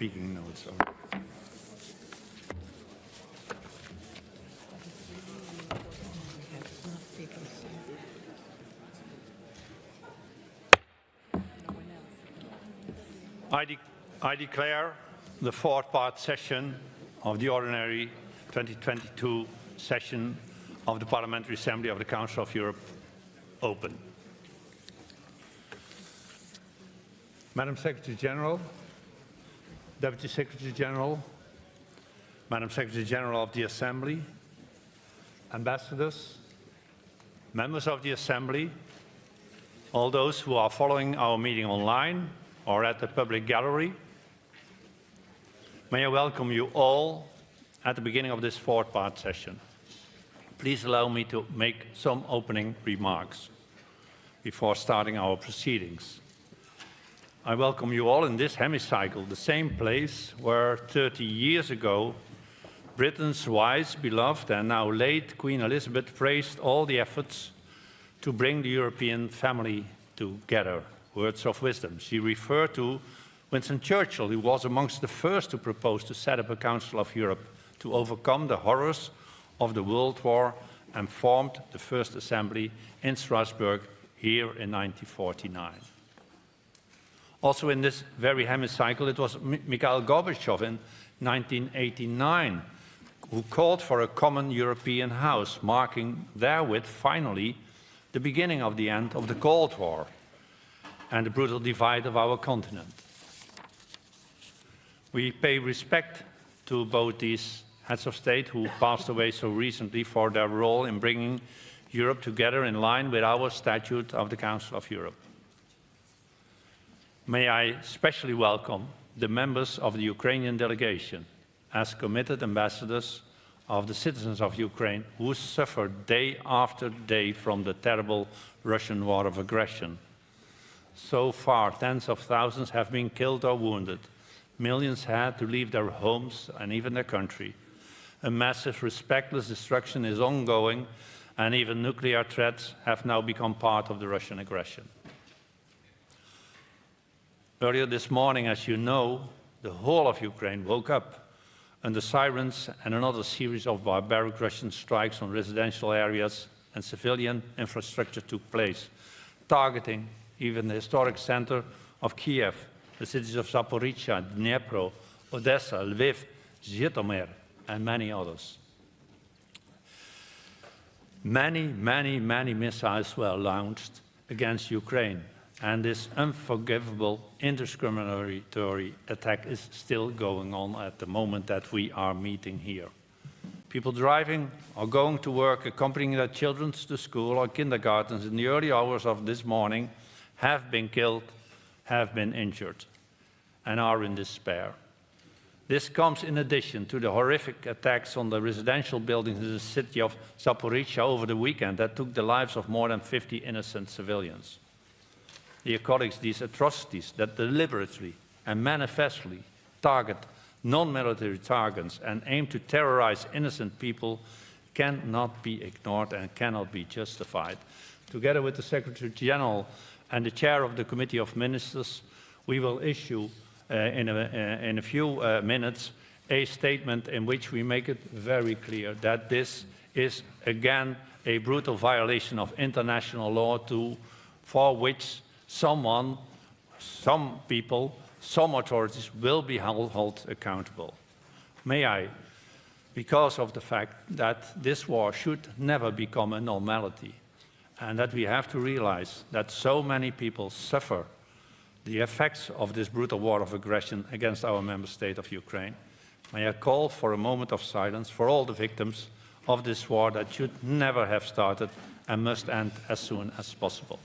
speaking notes. I declare the fourth-part session of the ordinary 2022 session of the Parliamentary Assembly of the Council of Europe open. Madam Secretary General, Deputy Secretary General, Madam Secretary General of the Assembly, ambassadors, members of the Assembly, all those who are following our meeting online or at the public gallery, may I welcome you all at the beginning of this fourth-part session. Please allow me to make some opening remarks before starting our proceedings. I welcome you all in this hemicycle, the same place where 30 years ago, Britain's wise, beloved, and now late Queen Elizabeth praised all the efforts to bring the European family together. Words of wisdom. She referred to Winston Churchill, who was amongst the first to propose to set up a Council of Europe to overcome the horrors of the World War and formed the first assembly in Strasbourg here in 1949. Also in this very hemicycle, it was Mikhail Gorbachev in 1989 who called for a common European house, marking therewith finally the beginning of the end of the Cold War and the brutal divide of our continent. We pay respect to both these heads of state who passed away so recently for their role in bringing Europe together in line with our Statute of the Council of Europe. May I especially welcome the members of the Ukrainian delegation as committed ambassadors of the citizens of Ukraine who suffer day after day from the terrible Russian war of aggression. So far, tens of thousands have been killed or wounded. Millions had to leave their homes and even their country. A massive, respectless destruction is ongoing, and even nuclear threats have now become part of the Russian aggression. Earlier this morning, as you know, the whole of Ukraine woke up under sirens and another series of barbaric Russian strikes on residential areas and civilian infrastructure took place, targeting even the historic center of Kiev, the cities of Zaporizhzhia, Dnipro, Odessa, Lviv, Zhytomyr, and many others. Many missiles were launched against Ukraine, and this unforgivable, indiscriminatory attack is still going on at the moment that we are meeting here. People driving or going to work, accompanying their children to school or kindergartens in the early hours of this morning have been killed, have been injured, and are in despair. This comes in addition to the horrific attacks on the residential buildings in the city of Zaporizhzhia over the weekend that took the lives of more than 50 innocent civilians. Dear colleagues, these atrocities that deliberately and manifestly target non-military targets and aim to terrorize innocent people cannot be ignored and cannot be justified. Together with the Secretary General and the Chair of the Committee of Ministers, we will issue in a few minutes a statement in which we make it very clear that this is again a brutal violation of international law for which some people, some authorities will be held accountable. May I, because of the fact that this war should never become a normality, and that we have to realize that so many people suffer the effects of this brutal war of aggression against our member state of Ukraine, may I call for a moment of silence for all the victims of this war that should never have started and must end as soon as possible.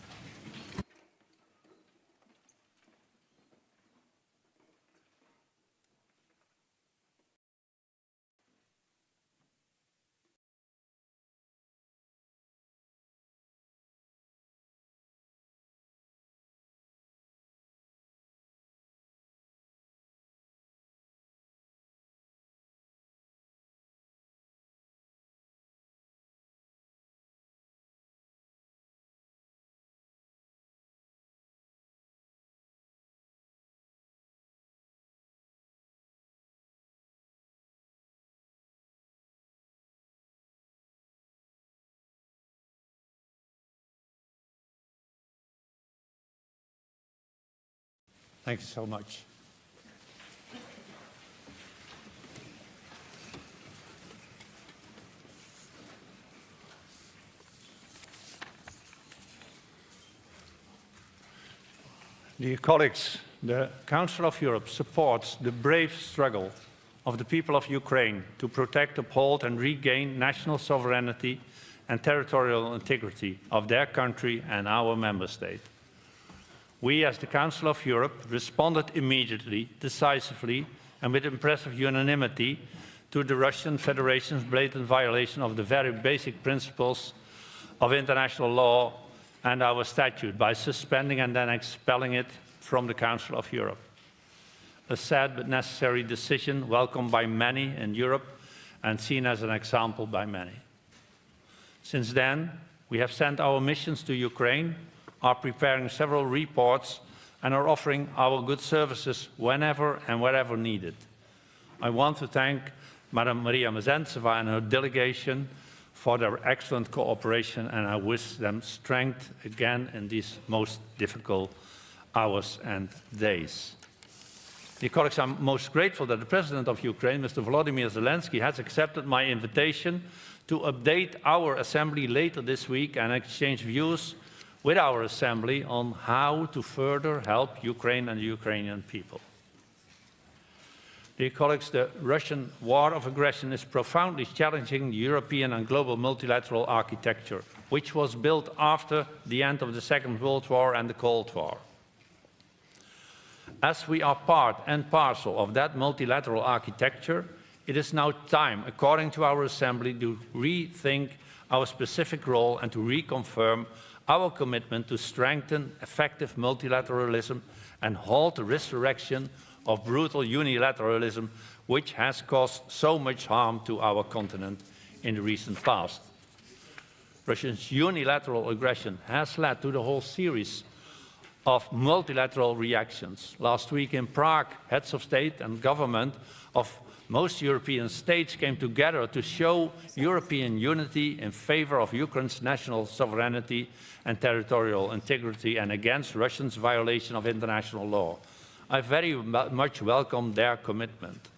Thank you so much. Dear colleagues, the Council of Europe supports the brave struggle of the people of Ukraine to protect, uphold and regain national sovereignty and territorial integrity of their country and our member state. We, as the Council of Europe, responded immediately, decisively and with impressive unanimity to the Russian Federation's blatant violation of the very basic principles of international law and our statute by suspending and then expelling it from the Council of Europe. A sad but necessary decision welcomed by many in Europe and seen as an example by many. Since then, we have sent our missions to Ukraine, are preparing several reports and are offering our good services whenever and wherever needed. I want to thank Madam Maria Mazentseva and her delegation for their excellent cooperation, and I wish them strength again in these most difficult hours and days. Dear colleagues, I'm most grateful that the President of Ukraine, Mr. Volodymyr Zelensky, has accepted my invitation to update our Assembly later this week and exchange views with our Assembly on how to further help Ukraine and the Ukrainian people. Dear colleagues, the Russian war of aggression is profoundly challenging the European and global multilateral architecture, which was built after the end of the Second World War and the Cold War. As we are part and parcel of that multilateral architecture, it is now time, according to our Assembly, to rethink our specific role and to reconfirm our commitment to strengthen effective multilateralism and halt the resurrection of brutal unilateralism, which has caused so much harm to our continent in the recent past. Russia's unilateral aggression has led to the whole series of multilateral reactions. Last week in Prague, heads of state and government of most European states came together to show European unity in favor of Ukraine's national sovereignty and territorial integrity and against Russia's violation of international law. I very much welcome their commitment.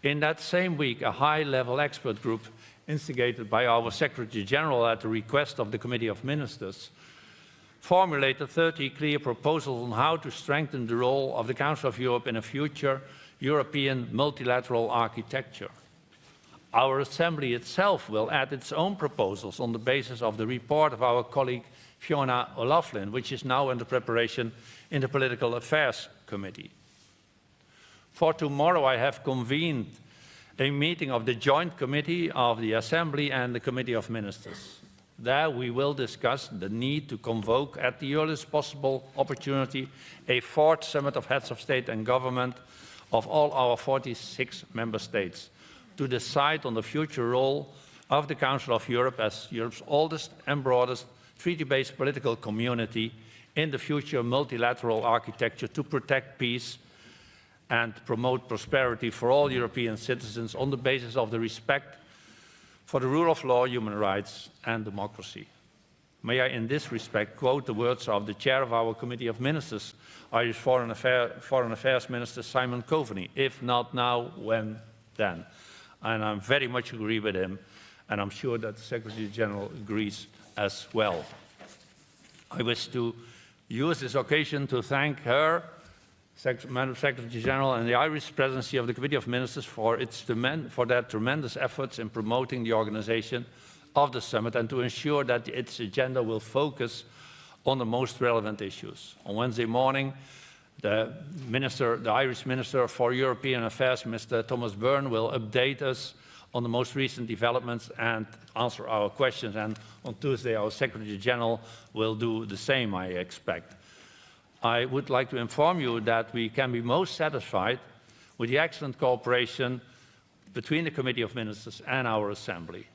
In that same week, a high-level expert group instigated by our Secretary General at the request of the Committee of Ministers formulated 30 clear proposals on how to strengthen the role of the Council of Europe in a future European multilateral architecture. Our Assembly itself will add its own proposals on the basis of the report of our colleague Fiona O'Loughlin, which is now under preparation in the Political Affairs Committee. For tomorrow, I have convened a meeting of the Joint Committee of the Assembly and the Committee of Ministers. There we will discuss the need to convoke at the earliest possible opportunity a fourth summit of heads of state and government of all our 46 member states to decide on the future role of the Council of Europe as Europe's oldest and broadest treaty-based political community in the future multilateral architecture to protect peace and promote prosperity for all European citizens on the basis of the respect for the rule of law, human rights and democracy. May I in this respect quote the words of the chair of our Committee of Ministers, Irish Foreign Affairs Minister Simon Coveney, if not now, when then? And I very much agree with him, and I'm sure that the Secretary General agrees as well. I wish to use this occasion to thank her, Madam Secretary General, and the Irish Presidency of the Committee of Ministers for their tremendous efforts in promoting the organization of the summit and to ensure that its agenda will focus on the most relevant issues. On Wednesday morning, the Irish Minister for European Affairs, Mr. Thomas Byrne, will update us on the most recent developments and answer our questions. And on Tuesday, our Secretary General will do the same, I expect. I would like to inform you that we can be most satisfied with the excellent cooperation between the Committee of Ministers and our Assembly.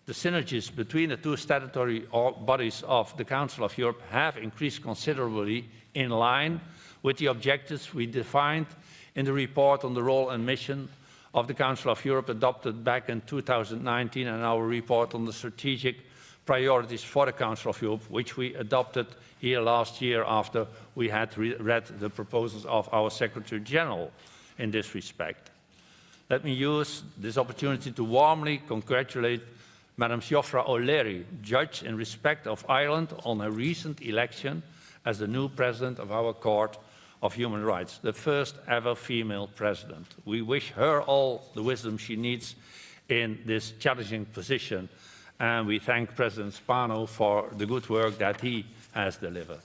The synergies between the two statutory bodies of the Council of Europe have increased considerably in line with the objectives we defined in the report on the role and mission of the Council of Europe adopted back in 2019 and our report on the strategic priorities for the Council of Europe, which we adopted here last year after we had read the proposals of our Secretary General in this respect. Let me use this opportunity to warmly congratulate Madam Siofra O'Leary, judge in respect of Ireland, on her recent election as the new president of our Court of Human Rights, the first ever female president. We wish her all the wisdom she needs in this challenging position, and we thank President Spano for the good work that he has delivered.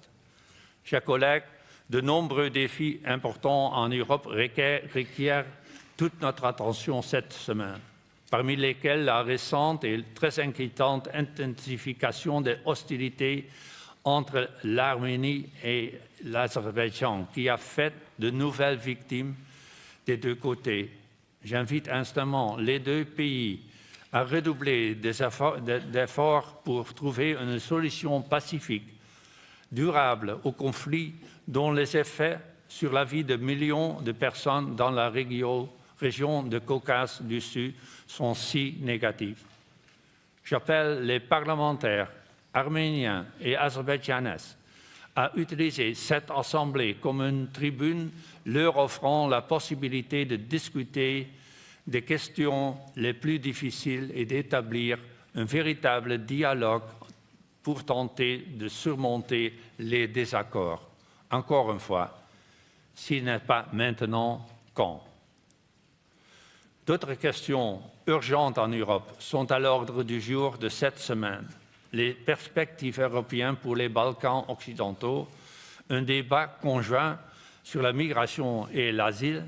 Chers collègues, de nombreux défis importants en Europe requièrent toute notre attention cette semaine, parmi lesquels la récente et très inquiétante intensification des hostilités entre l'Arménie et l'Azerbaïdjan, qui a fait de nouvelles victimes des deux côtés. J'invite instamment les deux pays à redoubler d'efforts pour trouver une solution pacifique, durable au conflit dont les effets sur la vie de millions de personnes dans la région de Caucase du Sud sont si négatifs. J'appelle les parlementaires arméniens et azerbaïdjanais à utiliser cette assemblée comme une tribune leur offrant la possibilité de discuter des questions les plus difficiles et d'établir un véritable dialogue pour tenter de surmonter les désaccords. Encore une fois, s'il n'est pas maintenant, quand? D'autres questions urgentes en Europe sont à l'ordre du jour de cette semaine. Les perspectives européennes pour les Balkans occidentaux, un débat conjoint sur la migration et l'asile,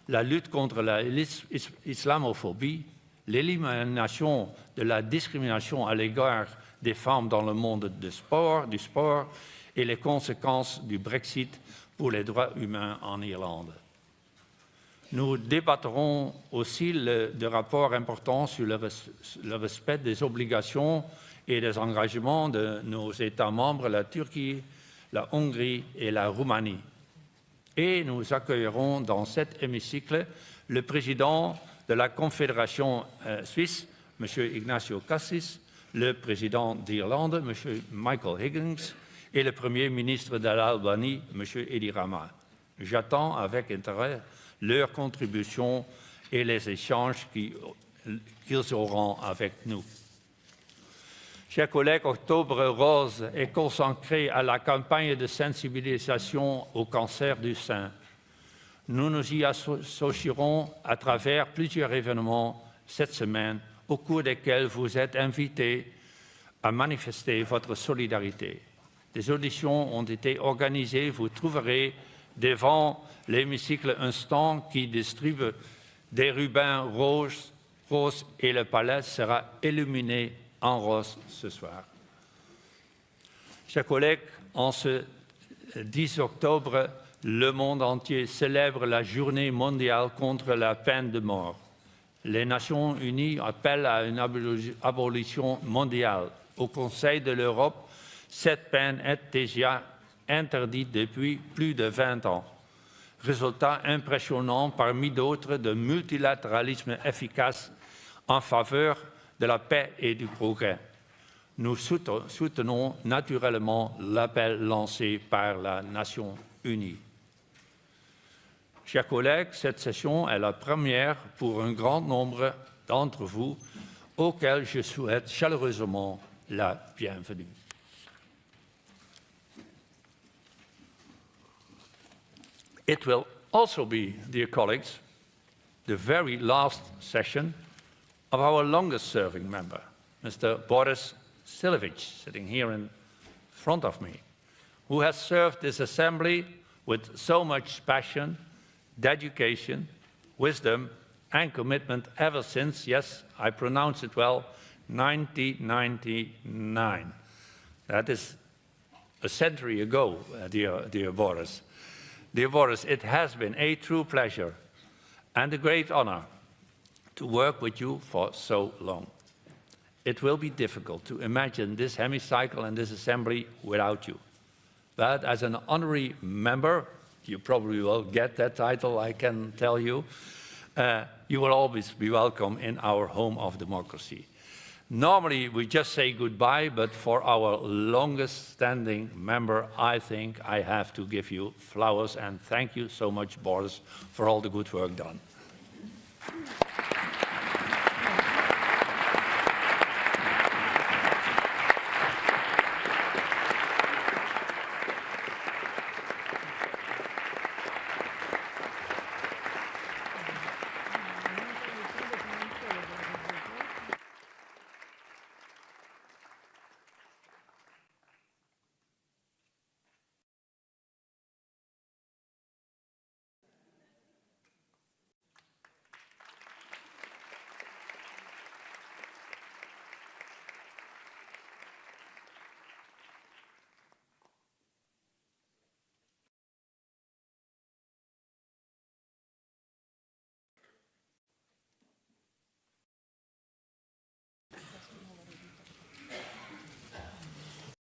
la lutte contre l'islamophobie, l'élimination de la discrimination à l'égard des femmes dans le monde du sport et les conséquences du Brexit pour les droits humains en Irlande. Nous débattrons aussi de rapports importants sur le respect des obligations et des engagements de nos États membres, la Turquie, la Hongrie et la Roumanie. Et nous accueillerons dans cet hémicycle le président de la Confédération suisse, M. Ignacio Cassis, le président d'Irlande, M. Michael Higgins, et le Premier ministre de l'Albanie, M. Edi Rama. J'attends avec intérêt leurs contributions et les échanges qu'ils auront avec nous. Chers collègues, Octobre Rose est consacré à la campagne de sensibilisation au cancer du sein. Nous nous y associerons à travers plusieurs événements cette semaine, au cours desquels vous êtes invités à manifester votre solidarité. Des auditions ont été organisées. Vous trouverez devant l'hémicycle un stand qui distribue des rubans roses et le palais sera illuminé en rose ce soir. Chers collègues, en ce 10 octobre, le monde entier célèbre la journée mondiale contre la peine de mort. Les Nations unies appellent à une abolition mondiale. Au Conseil de l'Europe, cette peine est déjà interdite depuis plus de 20 ans. Résultat impressionnant parmi d'autres de multilatéralisme efficace en faveur de la paix et du progrès. Nous soutenons naturellement l'appel lancé par la Nation unie. Chers collègues, cette session est la première pour un grand nombre d'entre vous, auxquels je souhaite chaleureusement la bienvenue. It will also be, dear colleagues, the very last session of our longest-serving member, Mr. Boris Silevich, sitting here in front of me, who has served this assembly with so much passion, dedication, wisdom, and commitment ever since, yes, I pronounce it well, 1999. That is a century ago, dear Boris. Dear Boris, it has been a true pleasure and a great honor to work with you for so long. It will be difficult to imagine this hemicycle and this assembly without you. But as an honorary member, you probably will get that title, I can tell you, you will always be welcome in our home of democracy. Normally, we just say goodbye, but for our longest standing member, I think I have to give you flowers, and thank you so much, Boris, for all the good work done.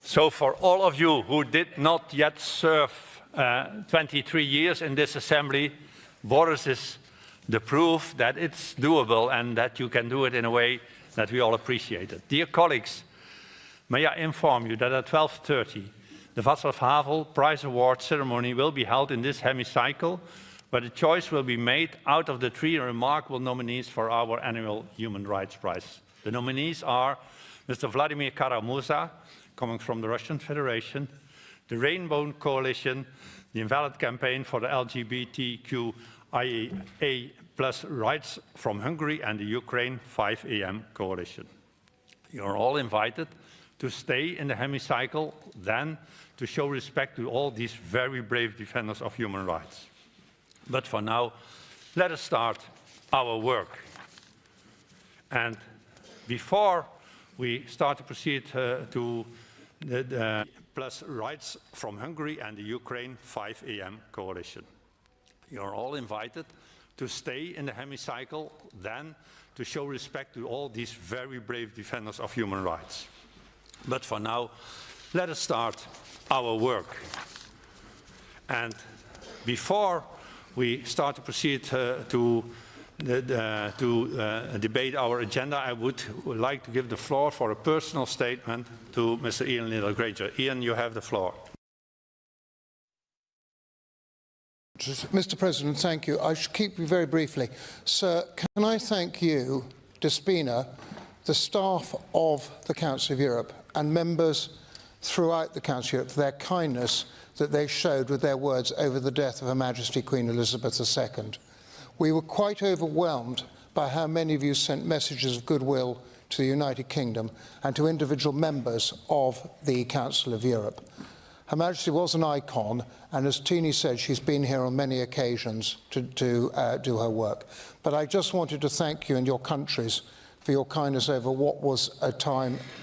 So for all of you who did not yet serve 23 years in this assembly, Boris is the proof that it's doable and that you can do it in a way that we all appreciate it. Dear colleagues, may I inform you that at 12:30, the Václav Havel Prize Award ceremony will be held in this hemicycle, where the choice will be made out of the 3 remarkable nominees for our annual Human Rights Prize. The nominees are Mr. Vladimir Kara-Murza, coming from the Russian Federation, the Rainbow Coalition, the Invalid Campaign for the LGBTQIA+ rights from Hungary, and the Ukraine 5 AM Coalition. You're all invited to stay in the hemicycle, then to show respect to all these very brave defenders of human rights. But for now, let us start our work. And before we start to proceed to the plus rights from Hungary and the Ukraine 5 AM Coalition. You're all invited to stay in the hemicycle, then to show respect to all these very brave defenders of human rights. But for now, let us start our work. And before we start to proceed to debate our agenda, I would like to give the floor for a personal statement to Mr. Ian Littlegranger. Ian, you have the floor. Mr. President, thank you. I should keep you very briefly. Sir, can I thank you, Despina, the staff of the Council of Europe and members throughout the Council of Europe for their kindness that they showed with their words over the death of Her Majesty Queen Elizabeth II. We were quite overwhelmed by how many of you sent messages of goodwill to the United Kingdom and to individual members of the Council of Europe. Her Majesty was an icon, and as Tini said, she's been here on many occasions to do her work. But I just wanted to thank you and your countries for your kindness over what was a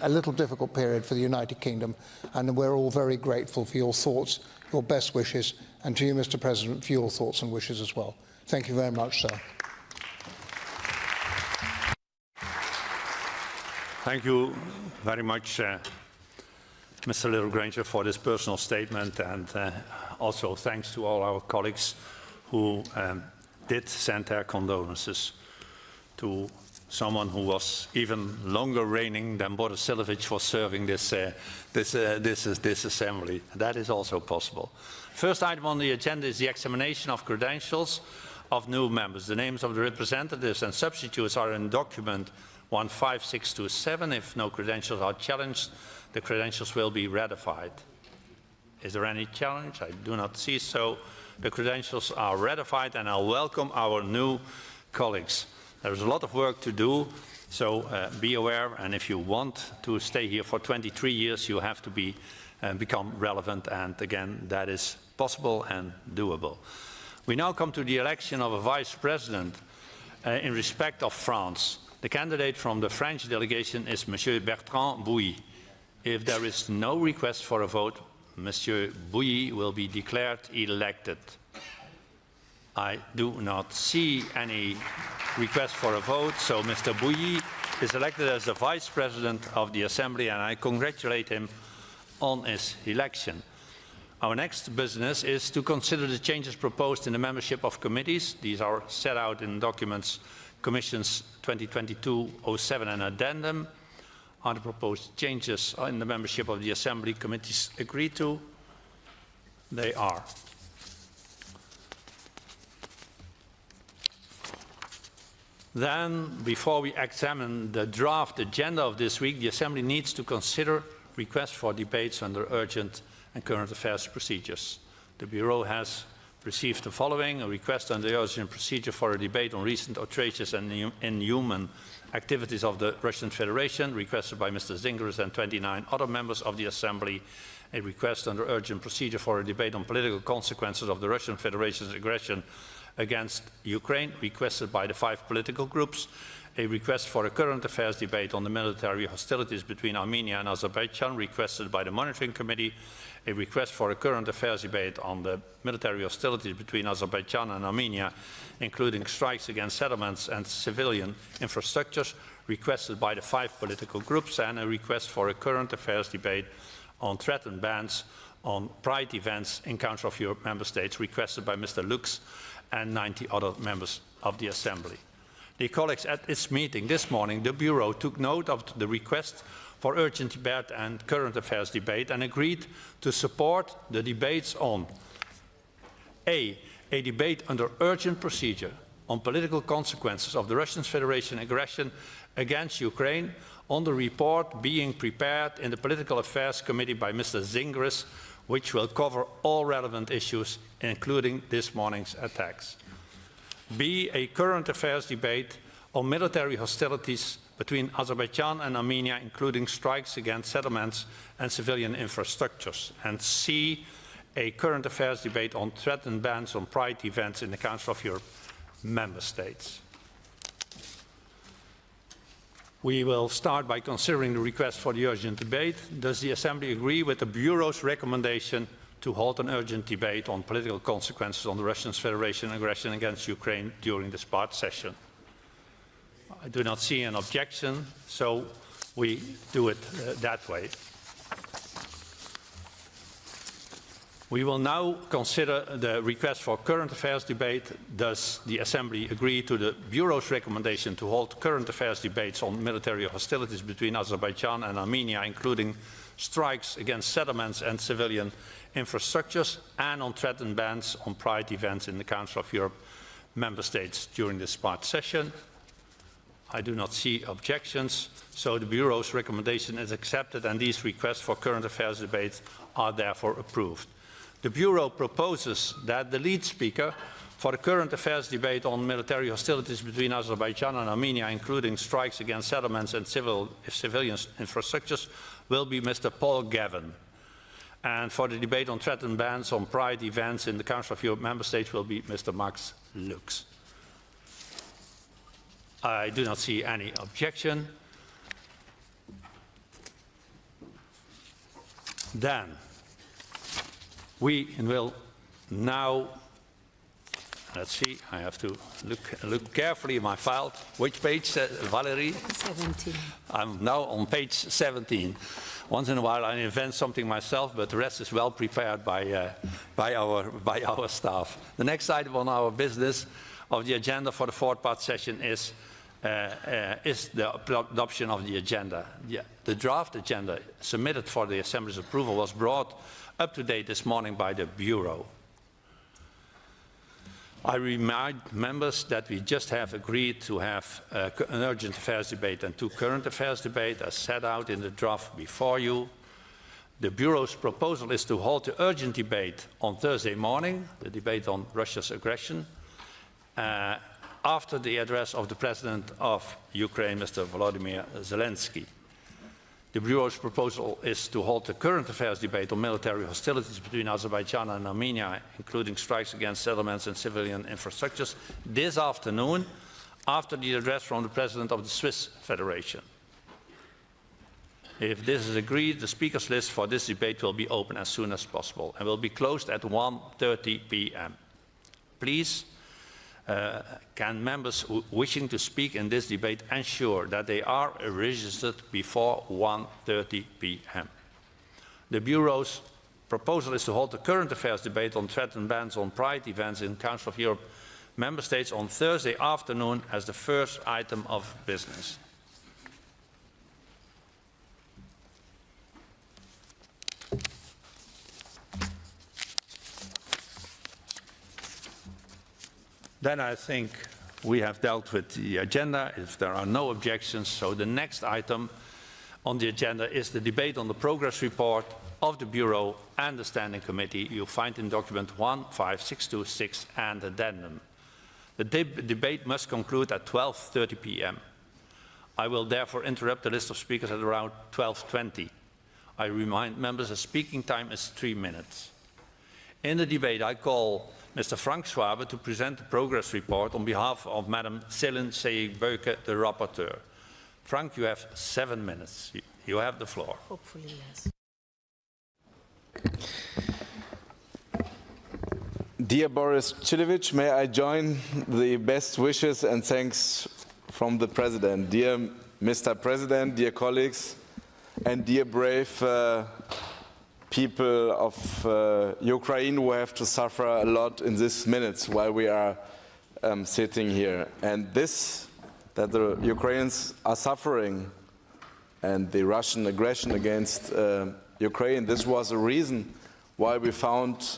little difficult period for the United Kingdom, and we're all very grateful for your thoughts, your best wishes, and to you, Mr. President, for your thoughts and wishes as well. Thank you very much, sir. Thank you very much, Mr. Littlegranger, for this personal statement, and also thanks to all our colleagues who did send their condolences to someone who was even longer reigning than Boris Silovich was serving this assembly. That is also possible. First item on the agenda is the examination of credentials of new members. The names of the representatives and substitutes are in document 15627. If no credentials are challenged, the credentials will be ratified. Is there any challenge? I do not see so. The credentials are ratified, and I'll welcome our new colleagues. There's a lot of work to do, so be aware, and if you want to stay here for 23 years, you have to become relevant, and again, that is possible and doable. We now come to the election of a vice president in respect of France. The candidate from the French delegation is Monsieur Bertrand Bouilly. If there is no request for a vote, Monsieur Bouilly will be declared elected. I do not see any request for a vote, so Mr. Bouilly is elected as the Vice President of the Assembly, and I congratulate him on his election. Our next business is to consider the changes proposed in the membership of committees. These are set out in documents Commissions 2022-07 and Addendum. Are the proposed changes in the membership of the Assembly committees agreed to? They are. Then, before we examine the draft agenda of this week, the Assembly needs to consider requests for debates under urgent and current affairs procedures. The Bureau has received the following: a request under the urgent procedure for a debate on recent outrageous and inhuman activities of the Russian Federation, requested by Mr. Zingers and 29 other members of the Assembly. A request under urgent procedure for a debate on political consequences of the Russian Federation's aggression against Ukraine, requested by the 5 political groups. A request for a current affairs debate on the military hostilities between Armenia and Azerbaijan, requested by the Monitoring Committee. A request for a current affairs debate on the military hostilities between Azerbaijan and Armenia, including strikes against settlements and civilian infrastructures, requested by the 5 political groups. And a request for a current affairs debate on threatened bans on pride events in Council of Europe member states, requested by Mr. Lux and 90 other members of the Assembly. Dear colleagues, at its meeting this morning, the Bureau took note of the request for urgent debate and current affairs debate and agreed to support the debates on a debate under urgent procedure on political consequences of the Russian Federation aggression against Ukraine, on the report being prepared in the Political Affairs Committee by Mr. Zingers, which will cover all relevant issues, including this morning's attacks. B, a current affairs debate on military hostilities between Azerbaijan and Armenia, including strikes against settlements and civilian infrastructures. And C, a current affairs debate on threatened bans on pride events in the Council of Europe member states. We will start by considering the request for the urgent debate. Does the Assembly agree with the Bureau's recommendation to hold an urgent debate on political consequences on the Russian Federation aggression against Ukraine during this part session? I do not see an objection, so we do it that way. We will now consider the request for current affairs debate. Does the Assembly agree to the Bureau's recommendation to hold current affairs debates on military hostilities between Azerbaijan and Armenia, including strikes against settlements and civilian infrastructures, and on threatened bans on pride events in the Council of Europe member states during this part session? I do not see objections, so the Bureau's recommendation is accepted and these requests for current affairs debates are therefore approved. The Bureau proposes that the lead speaker for the current affairs debate on military hostilities between Azerbaijan and Armenia, including strikes against settlements and civilian infrastructures, will be Mr. Paul Gavin. And for the debate on threatened bans on pride events in the Council of Europe member states will be Mr. Max Lux. I do not see any objection. Then we will now, let's see, I have to look carefully in my file. Which page, Valerie? 17. I'm now on page 17. Once in a while I invent something myself, but the rest is well prepared by our staff. The next item on our business of the agenda for the 4th part session is the adoption of the agenda. The draft agenda submitted for the Assembly's approval was brought up to date this morning by the Bureau. I remind members that we just have agreed to have an urgent affairs debate and 2 current affairs debates as set out in the draft before you. The Bureau's proposal is to hold the urgent debate on Thursday morning, the debate on Russia's aggression, after the address of the President of Ukraine, Mr. Volodymyr Zelensky. The Bureau's proposal is to hold the current affairs debate on military hostilities between Azerbaijan and Armenia, including strikes against settlements and civilian infrastructures, this afternoon, after the address from the President of the Swiss Federation. If this is agreed, the speakers list for this debate will be open as soon as possible and will be closed at 1:30 p.m. Please, can members wishing to speak in this debate ensure that they are registered before 1:30 p.m. The Bureau's proposal is to hold the current affairs debate on threatened bans on pride events in Council of Europe member states on Thursday afternoon as the first item of business. Then I think we have dealt with the agenda, if there are no objections. So the next item on the agenda is the debate on the progress report of the Bureau and the Standing Committee. You'll find in document 15626 and addendum. The debate must conclude at 12:30 p.m. I will therefore interrupt the list of speakers at around 12:20. I remind members that speaking time is 3 minutes. In the debate, I call Mr. Frank Schwabe to present the progress report on behalf of Madam Céline Seyeg-Beuke, the rapporteur. Frank, you have 7 minutes. You have the floor. Hopefully, yes. Dear Boris Cilevich, may I join the best wishes and thanks from the President. Dear Mr. President, dear colleagues, and dear brave people of Ukraine who have to suffer a lot in these minutes while we are sitting here. And this, that the Ukrainians are suffering and the Russian aggression against Ukraine, this was a reason why we found,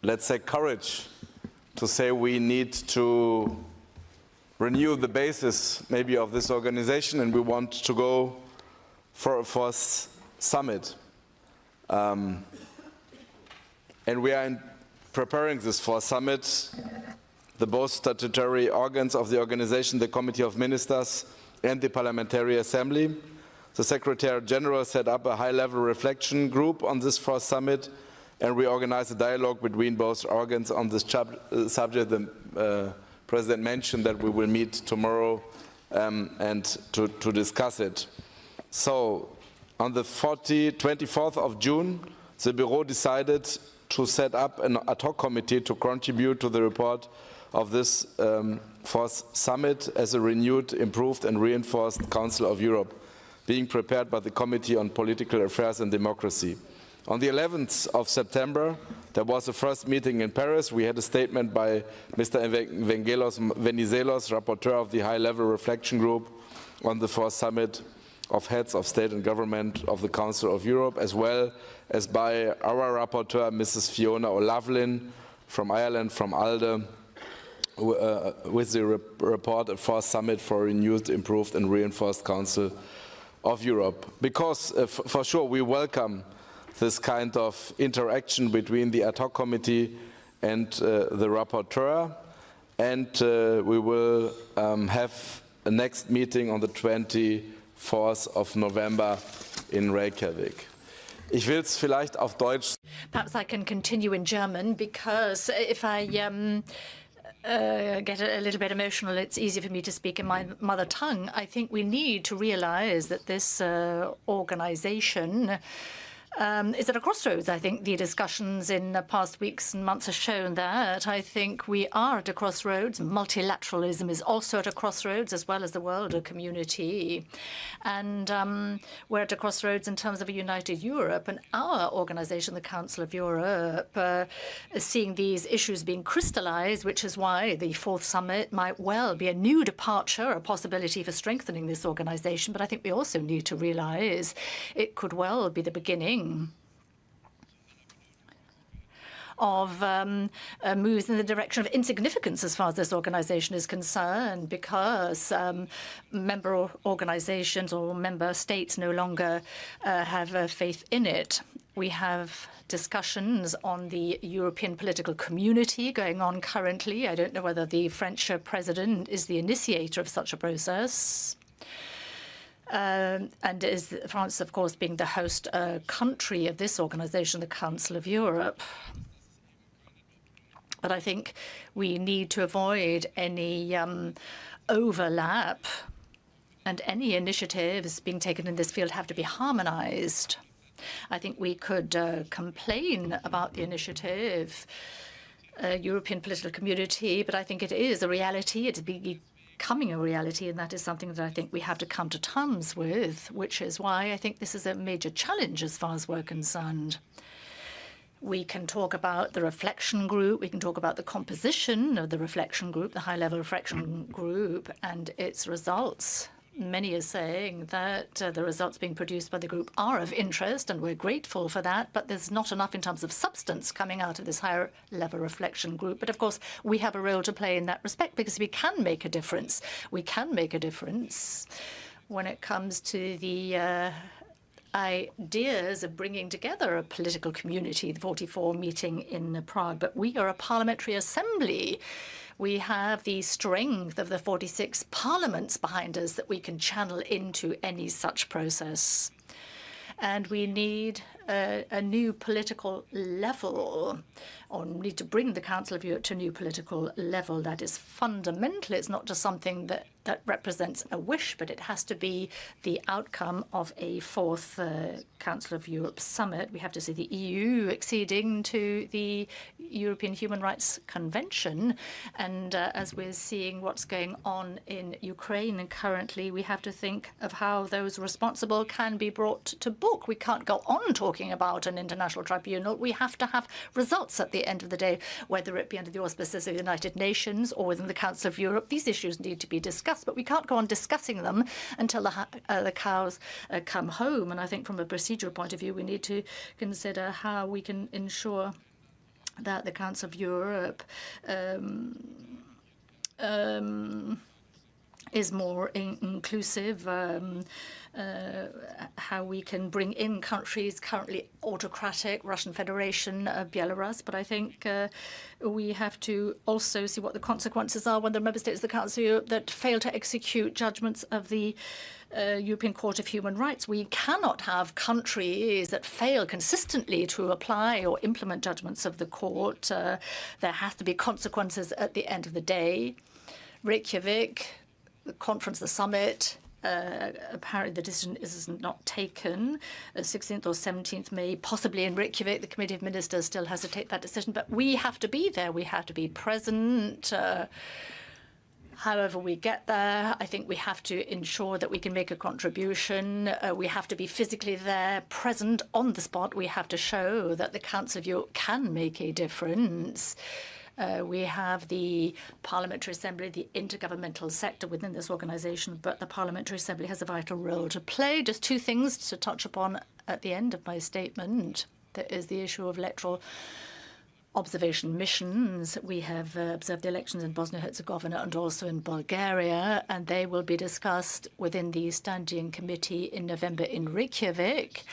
let's say, courage to say we need to renew the basis maybe of this organization, and we want to go for a first summit. And we are preparing this for summit. The both statutory organs of the organization, the Committee of Ministers and the Parliamentary Assembly. The Secretary General set up a high-level reflection group on this first summit, and we organized a dialogue between both organs on this subject. The President mentioned that we will meet tomorrow and to discuss it. So, on the 24th of June, the Bureau decided to set up an ad hoc committee to contribute to the report of this fourth summit as a renewed, improved and reinforced Council of Europe, being prepared by the Committee on Political Affairs and Democracy. On the 11th of September, there was the first meeting in Paris. We had a statement by Mr. Venizelos, rapporteur of the high-level reflection group on the fourth summit of heads of state and government of the Council of Europe, as well as by our rapporteur, Mrs. Fiona O'Loughlin from Ireland, from ALDE, with the report, a fourth summit for a renewed, improved and reinforced Council of Europe. Because, for sure, we welcome this kind of interaction between the ad hoc committee and the rapporteur, and we will have a next meeting on the 24th of November in Reykjavik. Ich will es vielleicht auf Deutsch. Perhaps I can continue in German, because if I get a little bit emotional, it's easier for me to speak in my mother tongue. I think we need to realize that this organization is at a crossroads. I think the discussions in the past weeks and months have shown that. I think we are at a crossroads. Multilateralism is also at a crossroads, as well as the world community. And we're at a crossroads in terms of a united Europe. And our organization, the Council of Europe, is seeing these issues being crystallized, which is why the fourth summit might well be a new departure, a possibility for strengthening this organization. But I think we also need to realize it could well be the beginning of moves in the direction of insignificance as far as this organization is concerned, because member organizations or member states no longer have faith in it. We have discussions on the European political community going on currently. I don't know whether the French president is the initiator of such a process. And is France, of course, being the host country of this organization, the Council of Europe. But I think we need to avoid any overlap, and any initiatives being taken in this field have to be harmonized. I think we could complain about the initiative, European political community, but I think it is a reality. It's becoming a reality, and that is something that I think we have to come to terms with, which is why I think this is a major challenge as far as we're concerned. We can talk about the reflection group, we can talk about the composition of the reflection group, the high-level reflection group, and its results. Many are saying that the results being produced by the group are of interest, and we're grateful for that, but there's not enough in terms of substance coming out of this higher level reflection group. But of course, we have a role to play in that respect because we can make a difference. We can make a difference when it comes to the ideas of bringing together a political community, the 44 meeting in Prague. But we are a parliamentary assembly. We have the strength of the 46 parliaments behind us that we can channel into any such process. And we need a new political level, or need to bring the Council of Europe to a new political level that is fundamental. It's not just something that represents a wish, but it has to be the outcome of a fourth Council of Europe summit. We have to see the EU acceding to the European Human Rights Convention. And as we're seeing what's going on in Ukraine currently, we have to think of how those responsible can be brought to book. We can't go on talking about an international tribunal. We have to have results at the end of the day, whether it be under the auspices of the United Nations or within the Council of Europe. These issues need to be discussed, but we can't go on discussing them until the cows come home. And I think from a procedural point of view, we need to consider how we can ensure that the Council of Europe is more inclusive, how we can bring in countries currently autocratic, Russian Federation, Belarus. But I think we have to also see what the consequences are when the member states of the Council of Europe that fail to execute judgments of the European Court of Human Rights. We cannot have countries that fail consistently to apply or implement judgments of the court. There has to be consequences at the end of the day. Reykjavik, the conference, the summit, apparently the decision is not taken. 16th or 17th May, possibly in Reykjavik, the Committee of Ministers still has to take that decision. But we have to be there. We have to be present. However we get there, I think we have to ensure that we can make a contribution. We have to be physically there, present on the spot. We have to show that the Council of Europe can make a difference. We have the Parliamentary Assembly, the intergovernmental sector within this organization, but the Parliamentary Assembly has a vital role to play. Just two things to touch upon at the end of my statement. There is the issue of electoral observation missions. We have observed the elections in Bosnia-Herzegovina and also in Bulgaria, and they will be discussed within the Standing Committee in November in Reykjavik.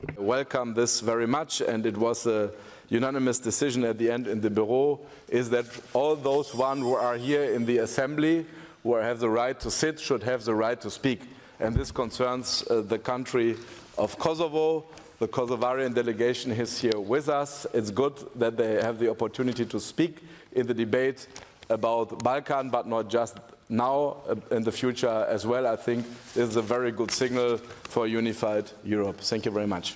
I welcome this very much, and it was a unanimous decision at the end in the Bureau, is that all those who are here in the Assembly, who have the right to sit, should have the right to speak. And this concerns the country of Kosovo. The Kosovarian delegation is here with us. It's good that they have the opportunity to speak in the debate about Balkan, but not just now, in the future as well. I think this is a very good signal for a unified Europe. Thank you very much.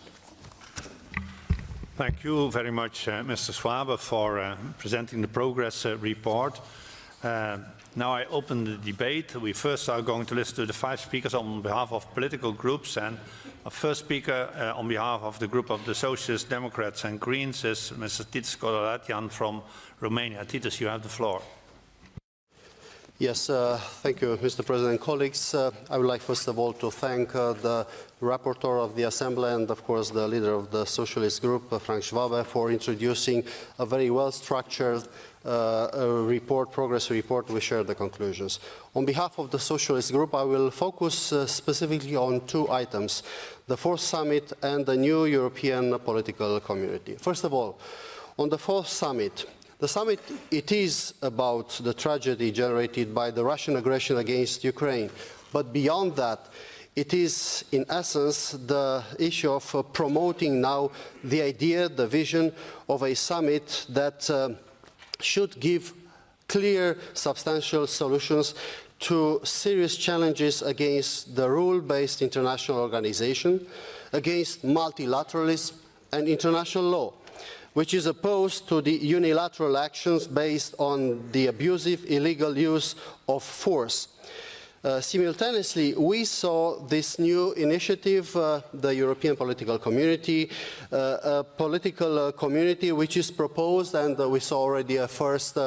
Thank you very much, Mr. Schwabe, for presenting the progress report. Now I open the debate. We first are going to listen to the 5 speakers on behalf of political groups, and our first speaker on behalf of the group of the Socialists, Democrats and Greens is Mr. Titus Kolaratian from Romania. Titus, you have the floor. Yes, thank you, Mr. President. Colleagues, I would like first of all to thank the rapporteur of the Assembly and, of course, the leader of the Socialist Group, Frank Schwabe, for introducing a very well-structured report, progress report. We share the conclusions. On behalf of the Socialist Group, I will focus specifically on 2 items, the 4th summit and the new European political community. First of all, on the 4th summit, the summit, it is about the tragedy generated by the Russian aggression against Ukraine. But beyond that, it is, in essence, the issue of promoting now the idea, the vision of a summit that should give clear, substantial solutions to serious challenges against the rule-based international organization, against multilateralism and international law, which is opposed to the unilateral actions based on the abusive, illegal use of force. Simultaneously, we saw this new initiative, the European Political Community, a political community which is proposed, and we saw already a first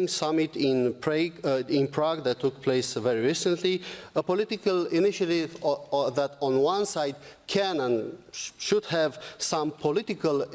summit in Prague that took place very recently, a political initiative that on one side can and should have some political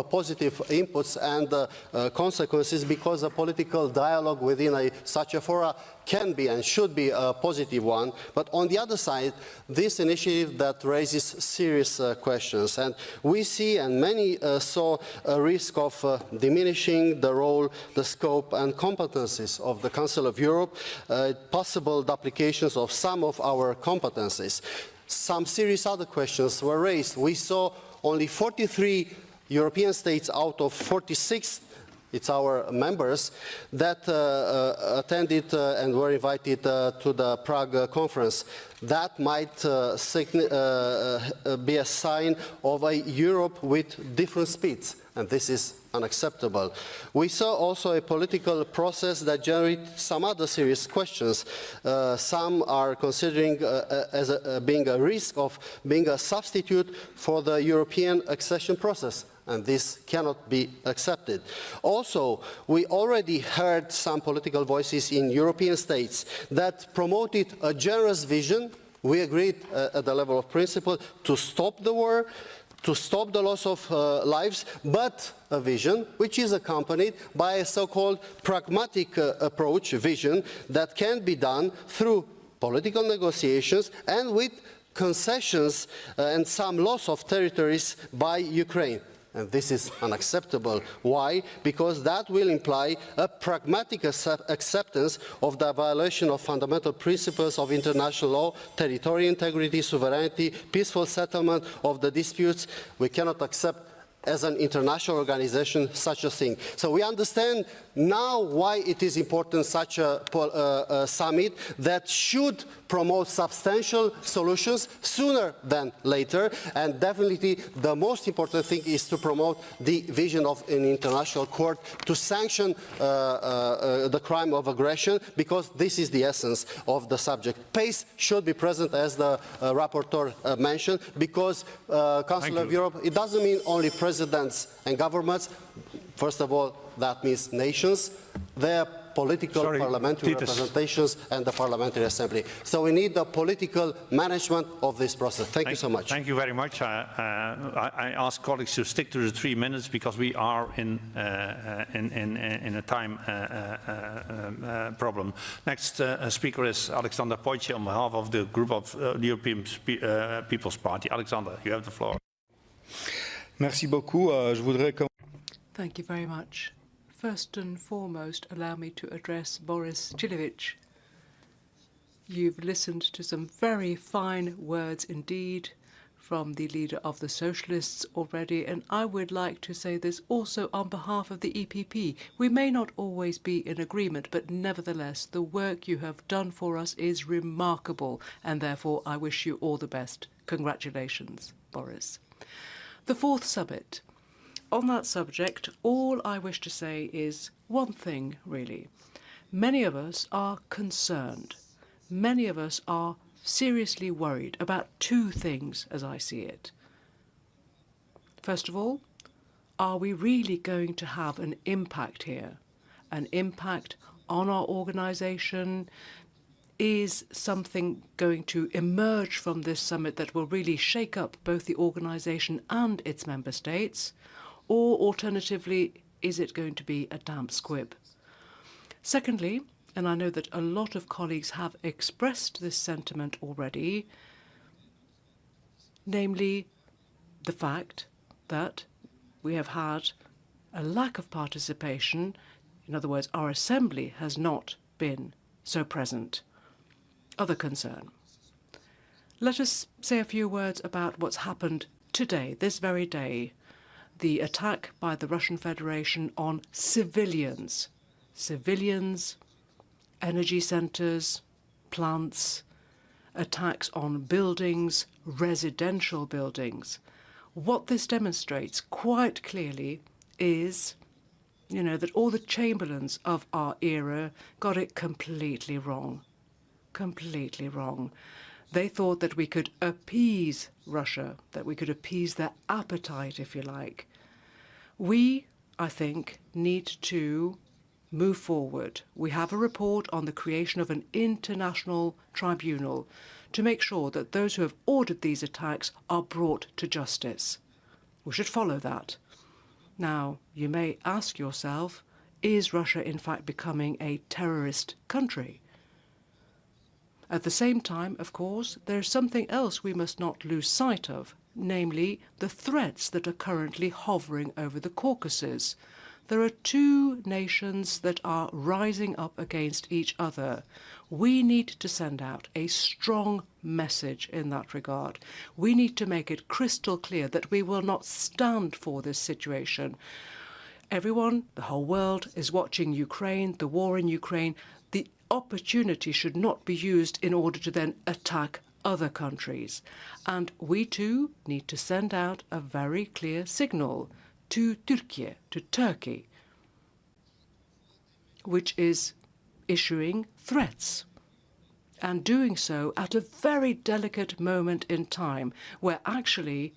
positive inputs and consequences, because a political dialogue within such a fora can be and should be a positive one. But on the other side, this initiative that raises serious questions. And we see, and many saw, a risk of diminishing the role, the scope and competencies of the Council of Europe, possible duplications of some of our competencies. Some serious other questions were raised. We saw only 43 European states out of 46, it's our members, that attended and were invited to the Prague conference. That might be a sign of a Europe with different speeds, and this is unacceptable. We saw also a political process that generated some other serious questions. Some are considering being a risk of being a substitute for the European accession process, and this cannot be accepted. Also, we already heard some political voices in European states that promoted a generous vision. We agreed at the level of principle to stop the war, to stop the loss of lives, but a vision which is accompanied by a so-called pragmatic approach, vision that can be done through political negotiations and with concessions and some loss of territories by Ukraine. And this is unacceptable. Why? Because that will imply a pragmatic acceptance of the violation of fundamental principles of international law, territorial integrity, sovereignty, peaceful settlement of the disputes. We cannot accept as an international organization such a thing. So we understand now why it is important such a summit that should promote substantial solutions sooner than later, and definitely the most important thing is to promote the vision of an international court to sanction the crime of aggression, because this is the essence of the subject. Pace should be present, as the rapporteur mentioned, because Council of Europe, it doesn't mean only presidents and governments. First of all, that means nations, their political parliamentary representations and the Parliamentary Assembly. So we need the political management of this process. Thank you so much. Thank you very much. I ask colleagues to stick to the 3 minutes because we are in a time problem. Next speaker is Alexander Pojci on behalf of the group of the European People's Party. Alexander, you have the floor. Merci beaucoup. Je voudrais Thank you very much. First and foremost, allow me to address Boris Chilevich. You've listened to some very fine words indeed from the leader of the Socialists already, and I would like to say this also on behalf of the EPP. We may not always be in agreement, but nevertheless, the work you have done for us is remarkable, and therefore I wish you all the best. Congratulations, Boris. The fourth summit. On that subject, all I wish to say is one thing, really. Many of us are concerned. Many of us are seriously worried about two things, as I see it. First of all, are we really going to have an impact here? An impact on our organisation? Is something going to emerge from this summit that will really shake up both the organisation and its member states? Or alternatively, is it going to be a damp squib? Secondly, and I know that a lot of colleagues have expressed this sentiment already, namely the fact that we have had a lack of participation. In other words, our assembly has not been so present. Other concern. Let us say a few words about what's happened today, this very day. The attack by the Russian Federation on civilians. Civilians, energy centres, plants, attacks on buildings, residential buildings. What this demonstrates quite clearly is, that all the Chamberlains of our era got it completely wrong. completely wrong. They thought that we could appease Russia, that we could appease their appetite, if you like. We, I think, need to move forward. We have a report on the creation of an international tribunal to make sure that those who have ordered these attacks are brought to justice. We should follow that. Now, you may ask yourself, is Russia in fact becoming a terrorist country? At the same time, of course, there's something else we must not lose sight of, namely the threats that are currently hovering over the Caucasus. There are two nations that are rising up against each other. We need to send out a strong message in that regard. We need to make it crystal clear that we will not stand for this situation. Everyone, the whole world, is watching Ukraine, the war in Ukraine. The opportunity should not be used in order to then attack other countries. And we too need to send out a very clear signal to Turkey, which is issuing threats, and doing so at a very delicate moment in time, where actually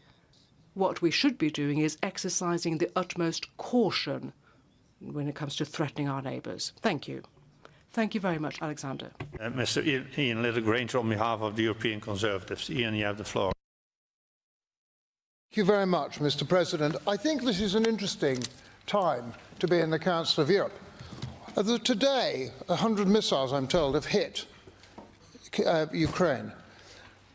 what we should be doing is exercising the utmost caution when it comes to threatening our neighbours. Thank you. Thank you very much, Alexander. Mr. Ian Littlegranger, on behalf of the European Conservatives. Ian, you have the floor. Thank you very much, Mr. President. I think this is an interesting time to be in the Council of Europe. Today, 100 missiles, I'm told, have hit Ukraine.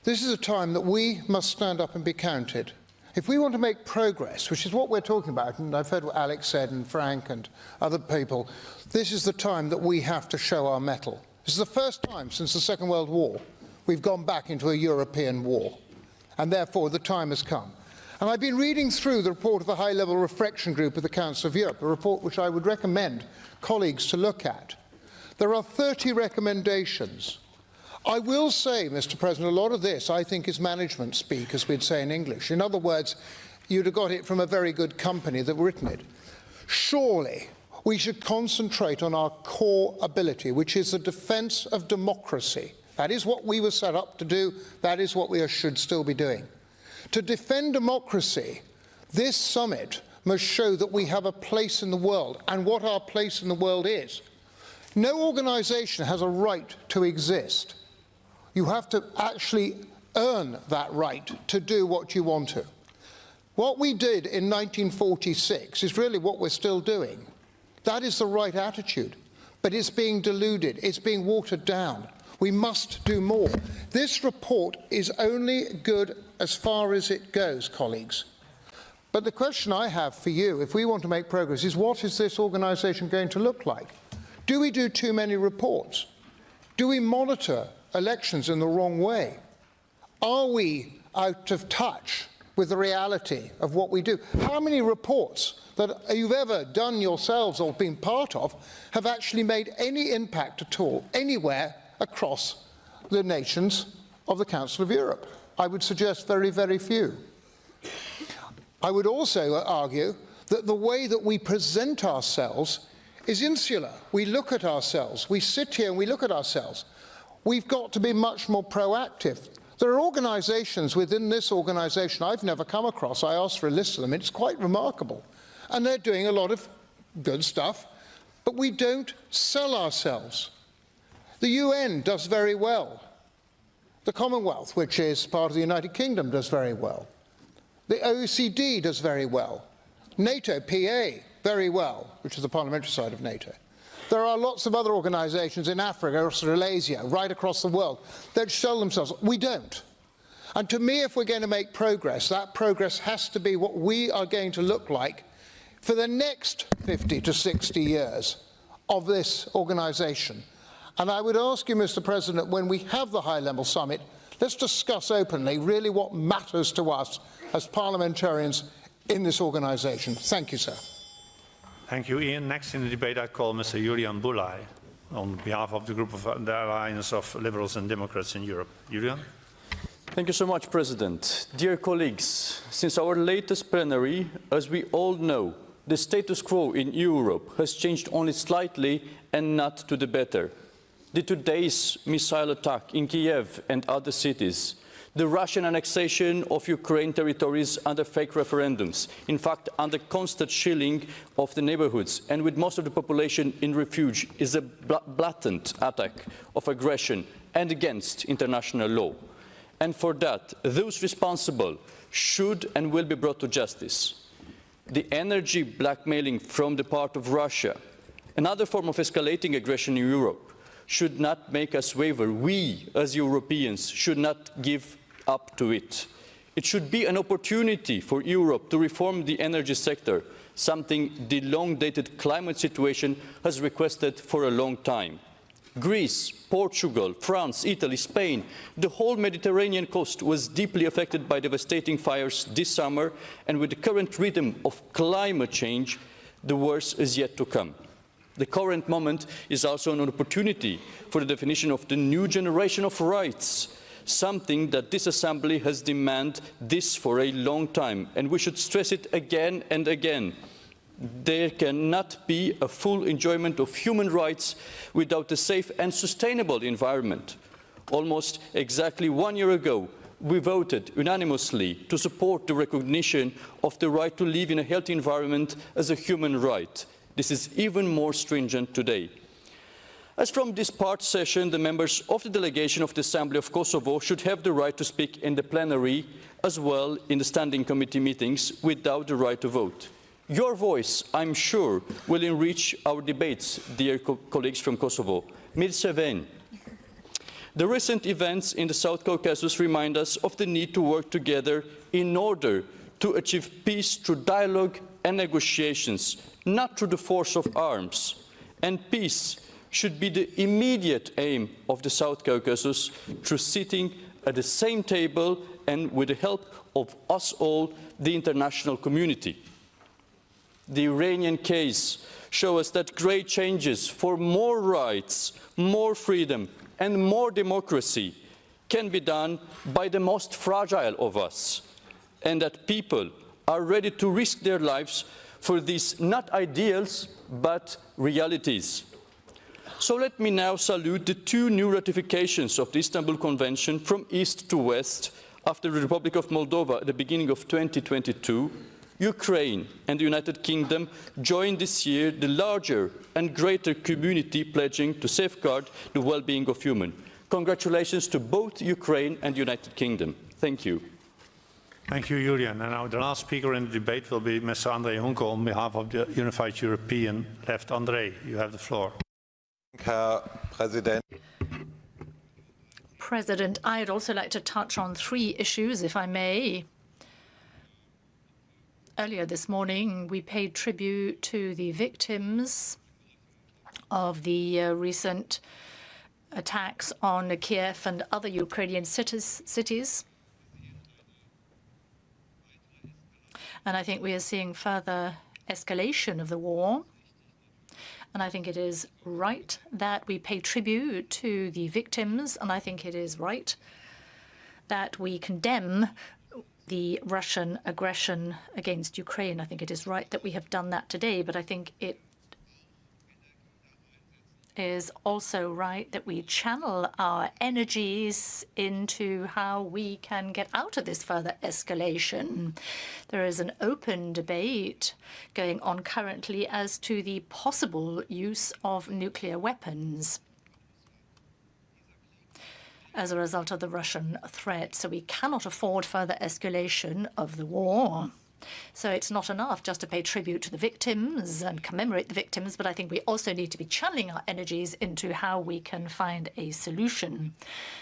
This is a time that we must stand up and be counted. If we want to make progress, which is what we're talking about, and I've heard what Alex said and Frank and other people, this is the time that we have to show our mettle. This is the first time since the Second World War we've gone back into a European war, and therefore the time has come. And I've been reading through the report of the High-Level Reflection Group of the Council of Europe, a report which I would recommend colleagues to look at. There are 30 recommendations. I will say, Mr. President, a lot of this I think is management speak, as we'd say in English. In other words, you'd have got it from a very good company that written it. Surely we should concentrate on our core ability, which is the defence of democracy. That is what we were set up to do. That is what we should still be doing. To defend democracy, this summit must show that we have a place in the world and what our place in the world is. No organisation has a right to exist. You have to actually earn that right to do what you want to. What we did in 1946 is really what we're still doing. That is the right attitude, but it's being diluted, it's being watered down. We must do more. This report is only good as far as it goes, colleagues. But the question I have for you, if we want to make progress, is what is this organisation going to look like? Do we do too many reports? Do we monitor elections in the wrong way? Are we out of touch with the reality of what we do? How many reports that you've ever done yourselves or been part of have actually made any impact at all anywhere across the nations of the Council of Europe? I would suggest very, very few. I would also argue that the way that we present ourselves is insular. We look at ourselves, we sit here and we look at ourselves. We've got to be much more proactive. There are organisations within this organisation I've never come across. I asked for a list of them. It's quite remarkable. And they're doing a lot of good stuff, but we don't sell ourselves. The UN does very well. The Commonwealth, which is part of the United Kingdom, does very well. The OECD does very well. NATO, PA, very well, which is the parliamentary side of NATO. There are lots of other organisations in Africa, Australasia, right across the world, that show themselves. We don't. And to me, if we're going to make progress, that progress has to be what we are going to look like for the next 50 to 60 years of this organisation. And I would ask you, Mr. President, when we have the high-level summit, let's discuss openly really what matters to us as parliamentarians in this organisation. Thank you, sir. Thank you, Ian. Next in the debate, I call Mr. Julian Bulay on behalf of the group of the Alliance of Liberals and Democrats in Europe. Julian? Thank you so much, President. Dear colleagues, since our latest plenary, as we all know, the status quo in Europe has changed only slightly and not to the better. the today's missile attack in Kiev and other cities, the Russian annexation of Ukraine territories under fake referendums, in fact, under constant shelling of the neighborhoods, and with most of the population in refuge, is a blatant attack of aggression and against international law. And for that, those responsible should and will be brought to justice. The energy blackmailing from the part of Russia, another form of escalating aggression in Europe, should not make us waver. We, as Europeans, should not give up to it. It should be an opportunity for Europe to reform the energy sector, something the long-dated climate situation has requested for a long time. Greece, Portugal, France, Italy, Spain, the whole Mediterranean coast was deeply affected by devastating fires this summer, and with the current rhythm of climate change, the worst is yet to come. The current moment is also an opportunity for the definition of the new generation of rights, something that this Assembly has demanded this for a long time, and we should stress it again and again. There cannot be a full enjoyment of human rights without a safe and sustainable environment. Almost exactly 1 year ago, we voted unanimously to support the recognition of the right to live in a healthy environment as a human right. This is even more stringent today. As from this part session, the members of the delegation of the Assembly of Kosovo should have the right to speak in the plenary as well in the standing committee meetings without the right to vote. Your voice, I'm sure, will enrich our debates, dear colleagues from Kosovo. Mirseven. The recent events in the South Caucasus remind us of the need to work together in order to achieve peace through dialogue and negotiations, not through the force of arms. And peace should be the immediate aim of the South Caucasus through sitting at the same table and with the help of us all, the international community. The Iranian case shows us that great changes for more rights, more freedom, and more democracy can be done by the most fragile of us, and that people are ready to risk their lives for these not ideals, but realities. So let me now salute the 2 new ratifications of the Istanbul Convention from east to west after the Republic of Moldova at the beginning of 2022. Ukraine and the United Kingdom joined this year the larger and greater community pledging to safeguard the well-being of humans. Congratulations to both Ukraine and the United Kingdom. Thank you. Thank you, Julian. And now the last speaker in the debate will be Mr. André Hunke on behalf of the Unified European Left. André, you have the floor. Herr Präsident. President, I'd also like to touch on 3 issues, if I may. Earlier this morning, we paid tribute to the victims of the recent attacks on Kiev and other Ukrainian cities. And I think we are seeing further escalation of the war. And I think it is right that we pay tribute to the victims, and I think it is right that we condemn the Russian aggression against Ukraine. I think it is right that we have done that today, but I think it is also right that we channel our energies into how we can get out of this further escalation. There is an open debate going on currently as to the possible use of nuclear weapons as a result of the Russian threat. So we cannot afford further escalation of the war. So it's not enough just to pay tribute to the victims and commemorate the victims, but I think we also need to be channeling our energies into how we can find a solution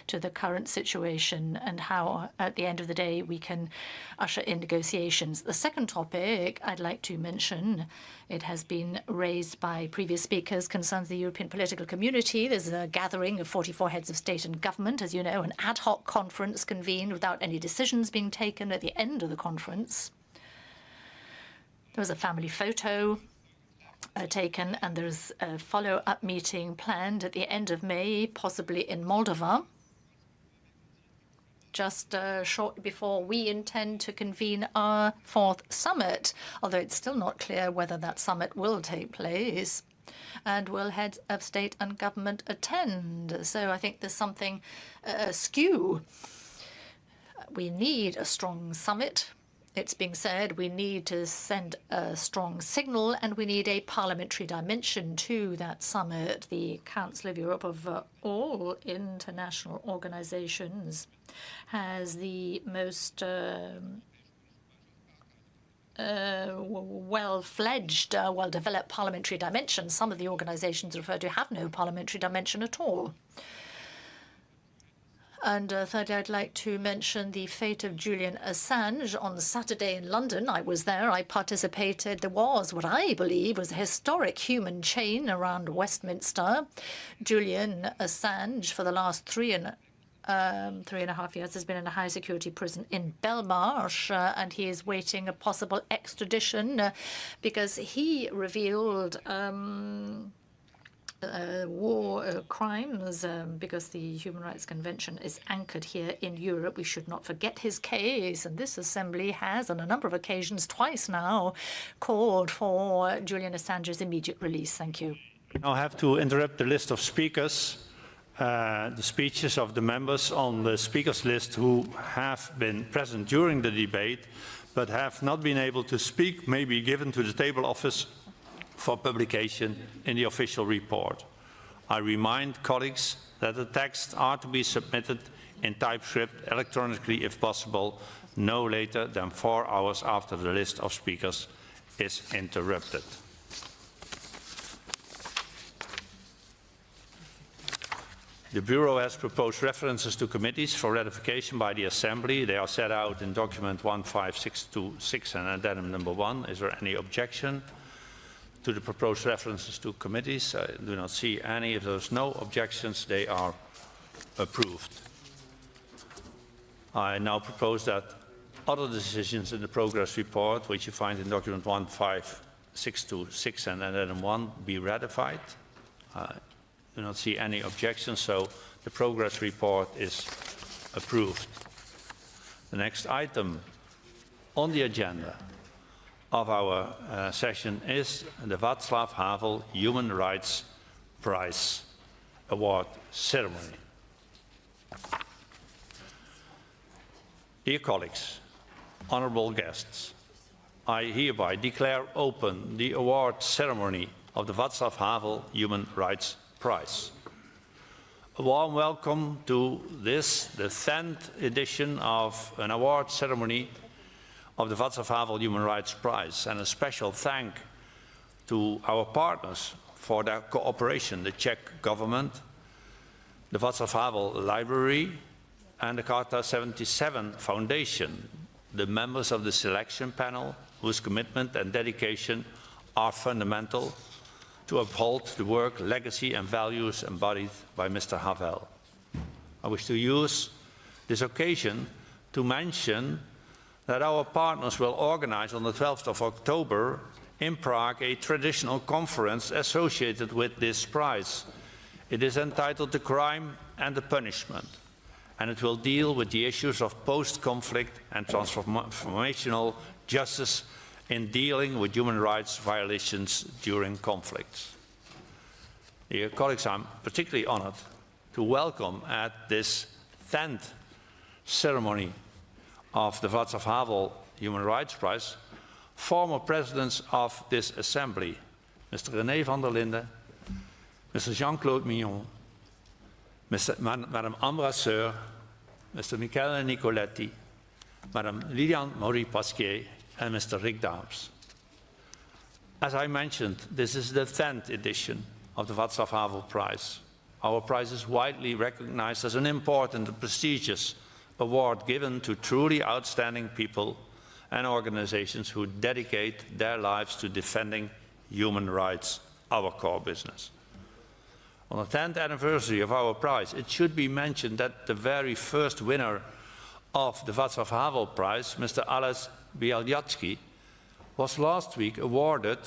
to the current situation and how, at the end of the day, we can usher in negotiations. The second topic I'd like to mention, it has been raised by previous speakers, concerns the European political community. There's a gathering of 44 heads of state and government, as you know, an ad hoc conference convened without any decisions being taken at the end of the conference. There was a family photo taken, and there's a follow-up meeting planned at the end of May, possibly in Moldova, just shortly before we intend to convene our 4th summit, although it's still not clear whether that summit will take place. and will heads of state and government attend? So I think there's something askew. We need a strong summit. It's being said we need to send a strong signal, and we need a parliamentary dimension to that summit. The Council of Europe, of all international organizations, has the most well-fledged, well-developed parliamentary dimension. Some of the organizations referred to have no parliamentary dimension at all. And thirdly, I'd like to mention the fate of Julian Assange on Saturday in London. I was there. I participated. There was what I believe was a historic human chain around Westminster. Julian Assange, for the last 3.5 years, has been in a high-security prison in Belmarsh, and he is waiting a possible extradition because he revealed war crimes, because the Human Rights Convention is anchored here in Europe. We should not forget his case, and this Assembly has, on a number of occasions, twice now, called for Julian Assange's immediate release. Thank you. I have to interrupt the list of speakers. The speeches of the members on the speakers list who have been present during the debate but have not been able to speak may be given to the table office for publication in the official report. I remind colleagues that the texts are to be submitted in typescript electronically if possible, no later than 4 hours after the list of speakers is interrupted. The Bureau has proposed references to committees for ratification by the Assembly. They are set out in document 15626 and addendum number 1. Is there any objection to the proposed references to committees? I do not see any. If there's no objections, they are approved. I now propose that other decisions in the progress report, which you find in document 15626 and addendum 1, be ratified. I do not see any objections, so the progress report is approved. The next item on the agenda of our session is the Václav Havel Human Rights Prize Award ceremony. Dear colleagues, honorable guests, I hereby declare open the award ceremony of the Václav Havel Human Rights Prize. A warm welcome to this, the 10th edition of an award ceremony of the Václav Havel Human Rights Prize, and a special thank to our partners for their cooperation, the Czech government, the Václav Havel Library, and the Carta 77 Foundation, the members of the selection panel whose commitment and dedication are fundamental to uphold the work, legacy and values embodied by Mr. Havel. I wish to use this occasion to mention that our partners will organize on the 12th of October in Prague a traditional conference associated with this prize. It is entitled The Crime and the Punishment, and it will deal with the issues of post-conflict and transformational justice in dealing with human rights violations during conflicts. Dear colleagues, I'm particularly honored to welcome at this 10th ceremony of the Václav Havel Human Rights Prize former presidents of this Assembly, Mr. René van der Linden, Mr. Jean-Claude Mignon, Madame Ambra Seur, Mr. Michele Nicoletti, Madame Liliane Maury-Pasquier, and Mr. Rick Daams. As I mentioned, this is the 10th edition of the Václav Havel Prize. Our prize is widely recognized as an important and prestigious award given to truly outstanding people and organizations who dedicate their lives to defending human rights, our core business. On the 10th anniversary of our prize, it should be mentioned that the very first winner of the Václav Havel Prize, Mr. Ales Bialyatsky, was last week awarded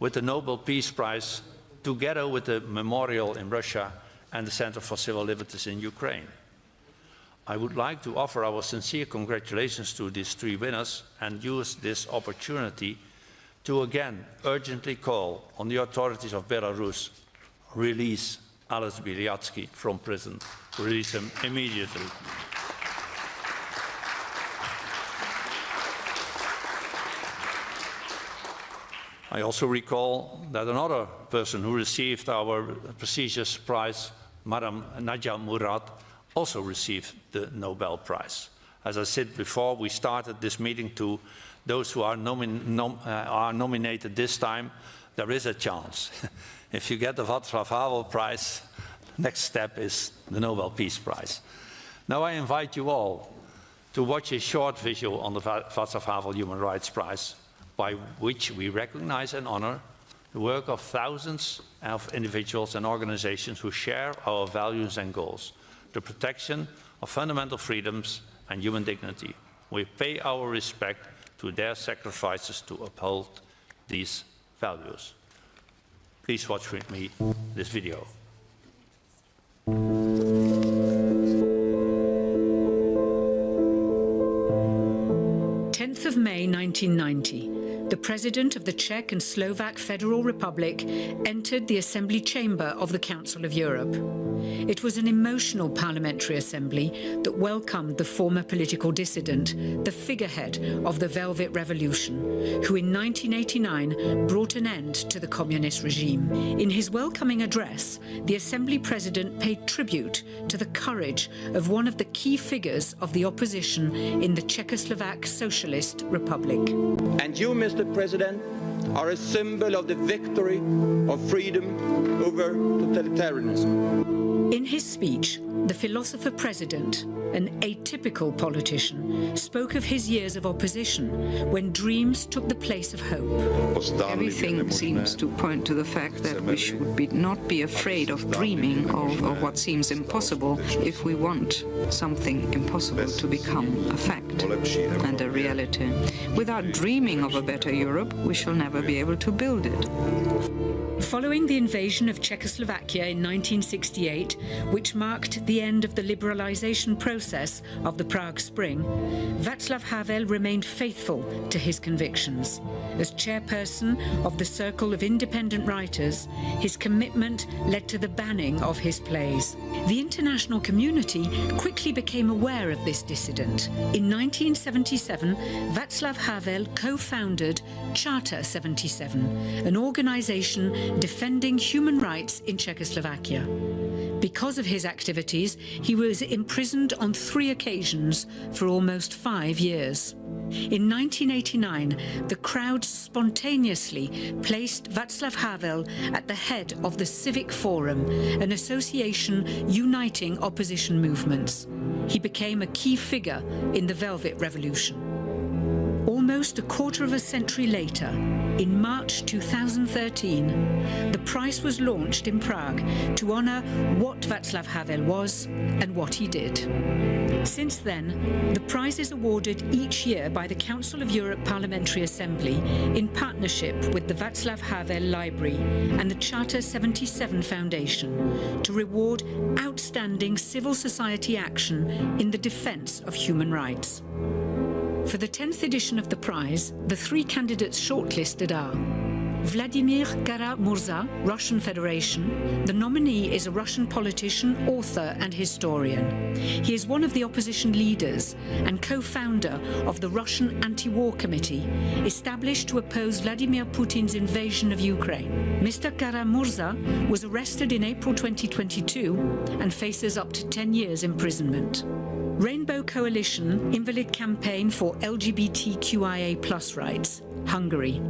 with the Nobel Peace Prize together with the memorial in Russia and the Center for Civil Liberties in Ukraine. I would like to offer our sincere congratulations to these three winners and use this opportunity to again urgently call on the authorities of Belarus to release Ales Bialiatski from prison, to release him immediately. I also recall that another person who received our prestigious prize, Madam Nadia Murad, also received the Nobel Prize. As I said before, we started this meeting to those who are nominated this time. There is a chance. If you get the Václav Havel Prize, next step is the Nobel Peace Prize. Now I invite you all to watch a short visual on the Václav Havel Human Rights Prize, by which we recognize and honor the work of thousands of individuals and organizations who share our values and goals, the protection of fundamental freedoms and human dignity. We pay our respect to their sacrifices to uphold these values. Please watch with me this video. 10th of May 1990. The President of the Czech and Slovak Federal Republic entered the Assembly Chamber of the Council of Europe. It was an emotional parliamentary assembly that welcomed the former political dissident, the figurehead of the Velvet Revolution, who in 1989 brought an end to the communist regime. In his welcoming address, the Assembly President paid tribute to the courage of one of the key figures of the opposition in the Czechoslovak Socialist Republic. And you, Mr. President, are a symbol of the victory of freedom over totalitarianism. In his speech, the philosopher-president, an atypical politician, spoke of his years of opposition when dreams took the place of hope. Everything seems to point to the fact that we should not be afraid of dreaming of what seems impossible if we want something impossible to become a fact and a reality. Without dreaming of a better Europe, we shall never be able to build it. Following the invasion of Czechoslovakia in 1968, which marked the end of the liberalization process of the Prague Spring, Václav Havel remained faithful to his convictions. As chairperson of the Circle of Independent Writers, his commitment led to the banning of his plays. The international community quickly became aware of this dissident. In 1977, Václav Havel co-founded Charter 77, an organization defending human rights in Czechoslovakia. Because of his activities, he was imprisoned on 3 occasions for almost 5 years. In 1989, the crowd spontaneously placed Václav Havel at the head of the Civic Forum, an association uniting opposition movements. He became a key figure in the Velvet Revolution. Almost a quarter of a century later, in March 2013, the prize was launched in Prague to honor what Václav Havel was and what he did. Since then, the prize is awarded each year by the Council of Europe Parliamentary Assembly in partnership with the Václav Havel Library and the Charter 77 Foundation to reward outstanding civil society action in the defense of human rights. For the 10th edition of the prize, the 3 candidates shortlisted are Vladimir Kara-Murza, Russian Federation. The nominee is a Russian politician, author and historian. He is one of the opposition leaders and co-founder of the Russian Anti-War Committee, established to oppose Vladimir Putin's invasion of Ukraine. Mr. Kara-Murza was arrested in April 2022 and faces up to 10 years imprisonment. Rainbow Coalition Invalid Campaign for LGBTQIA+ rights, Hungary.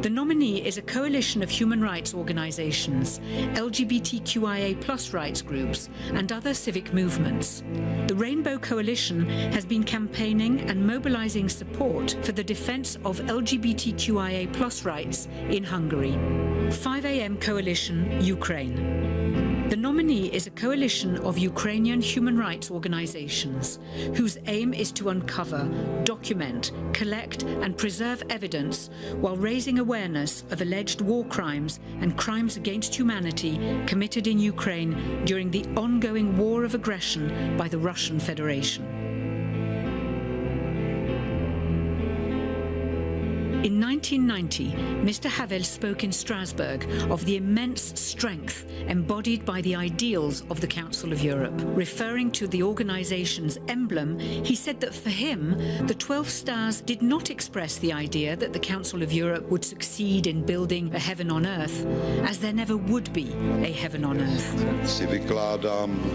The nominee is a coalition of human rights organizations, LGBTQIA+ rights groups, and other civic movements. The Rainbow Coalition has been campaigning and mobilizing support for the defense of LGBTQIA+ rights in Hungary. 5 AM Coalition, Ukraine. The nominee is a coalition of Ukrainian human rights organizations whose aim is to uncover, document, collect and preserve evidence while raising awareness of alleged war crimes and crimes against humanity committed in Ukraine during the ongoing war of aggression by the Russian Federation. In 1990, Mr. Havel spoke in Strasbourg of the immense strength embodied by the ideals of the Council of Europe. Referring to the organization's emblem, he said that for him, the 12 stars did not express the idea that the Council of Europe would succeed in building a heaven on earth, as there never would be a heaven on earth.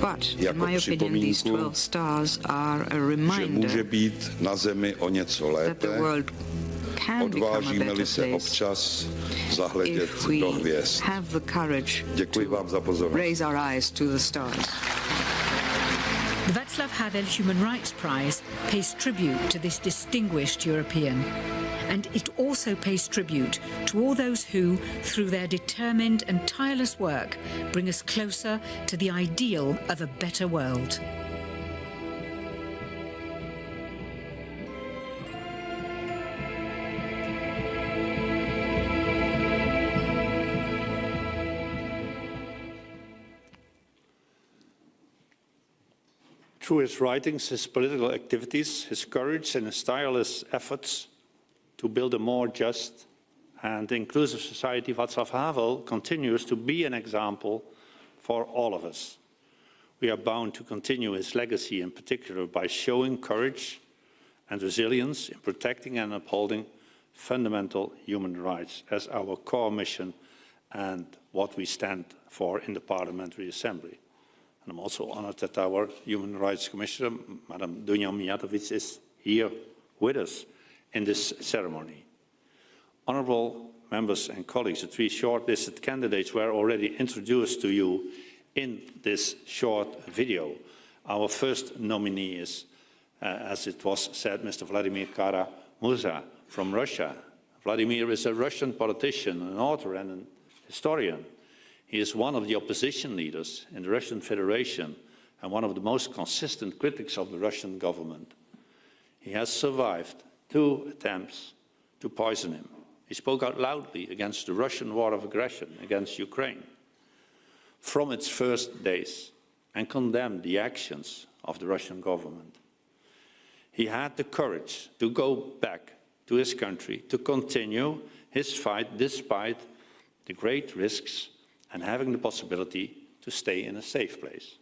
But, in my opinion, these 12 stars are a reminder that the world can become a better place if we have the courage to raise our eyes to the stars. The Václav Havel Human Rights Prize pays tribute to this distinguished European. And it also pays tribute to all those who, through their determined and tireless work, bring us closer to the ideal of a better world. Through his writings, his political activities, his courage and his tireless efforts to build a more just and inclusive society, Václav Havel continues to be an example for all of us. We are bound to continue his legacy, in particular by showing courage and resilience in protecting and upholding fundamental human rights as our core mission and what we stand for in the Parliamentary Assembly. And I'm also honored that our Human Rights Commissioner, Madam Dunja Mijatovic, is here with us in this ceremony. Honourable members and colleagues, the three shortlisted candidates were already introduced to you in this short video. Our first nominee is, as it was said, Mr. Vladimir Kara-Murza from Russia. Vladimir is a Russian politician, an author and a historian. He is one of the opposition leaders in the Russian Federation and one of the most consistent critics of the Russian government. He has survived 2 attempts to poison him. He spoke out loudly against the Russian war of aggression against Ukraine from its first days and condemned the actions of the Russian government. He had the courage to go back to his country to continue his fight despite the great risks and having the possibility to stay in a safe place.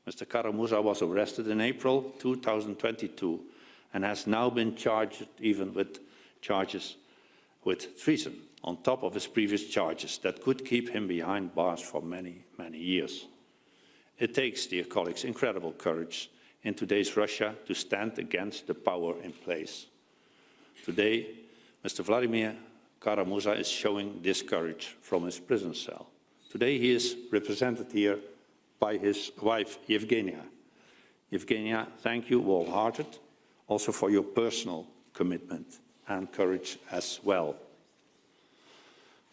Mr. Kara-Murza was arrested in April 2022 and has now been charged even with charges with treason, on top of his previous charges that could keep him behind bars for many, many years. It takes, dear colleagues, incredible courage in today's Russia to stand against the power in place. Today, Mr. Vladimir Kara-Murza is showing this courage from his prison cell. Today he is represented here by his wife, Yevgenia. Yevgenia, thank you wholehearted, also for your personal commitment and courage as well.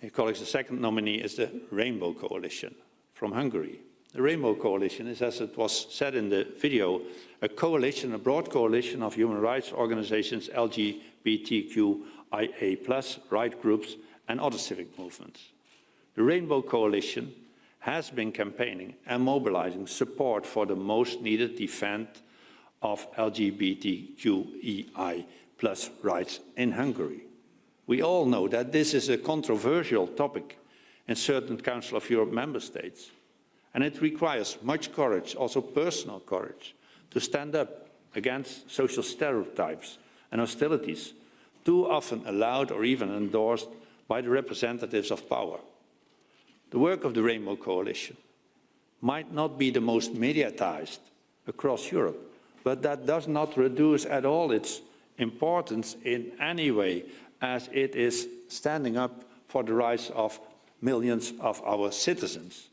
Dear colleagues, the second nominee is the Rainbow Coalition from Hungary. The Rainbow Coalition is, as it was said in the video, a coalition, a broad coalition of human rights organizations, LGBTQIA+, right groups, and other civic movements. The Rainbow Coalition has been campaigning and mobilizing support for the most needed defense of LGBTQIA+ rights in Hungary. We all know that this is a controversial topic in certain Council of Europe member states, and it requires much courage, also personal courage, to stand up against social stereotypes and hostilities too often allowed or even endorsed by the representatives of power. The work of the Rainbow Coalition might not be the most mediatized across Europe, but that does not reduce at all its importance in any way, as it is standing up for the rights of millions of our citizens.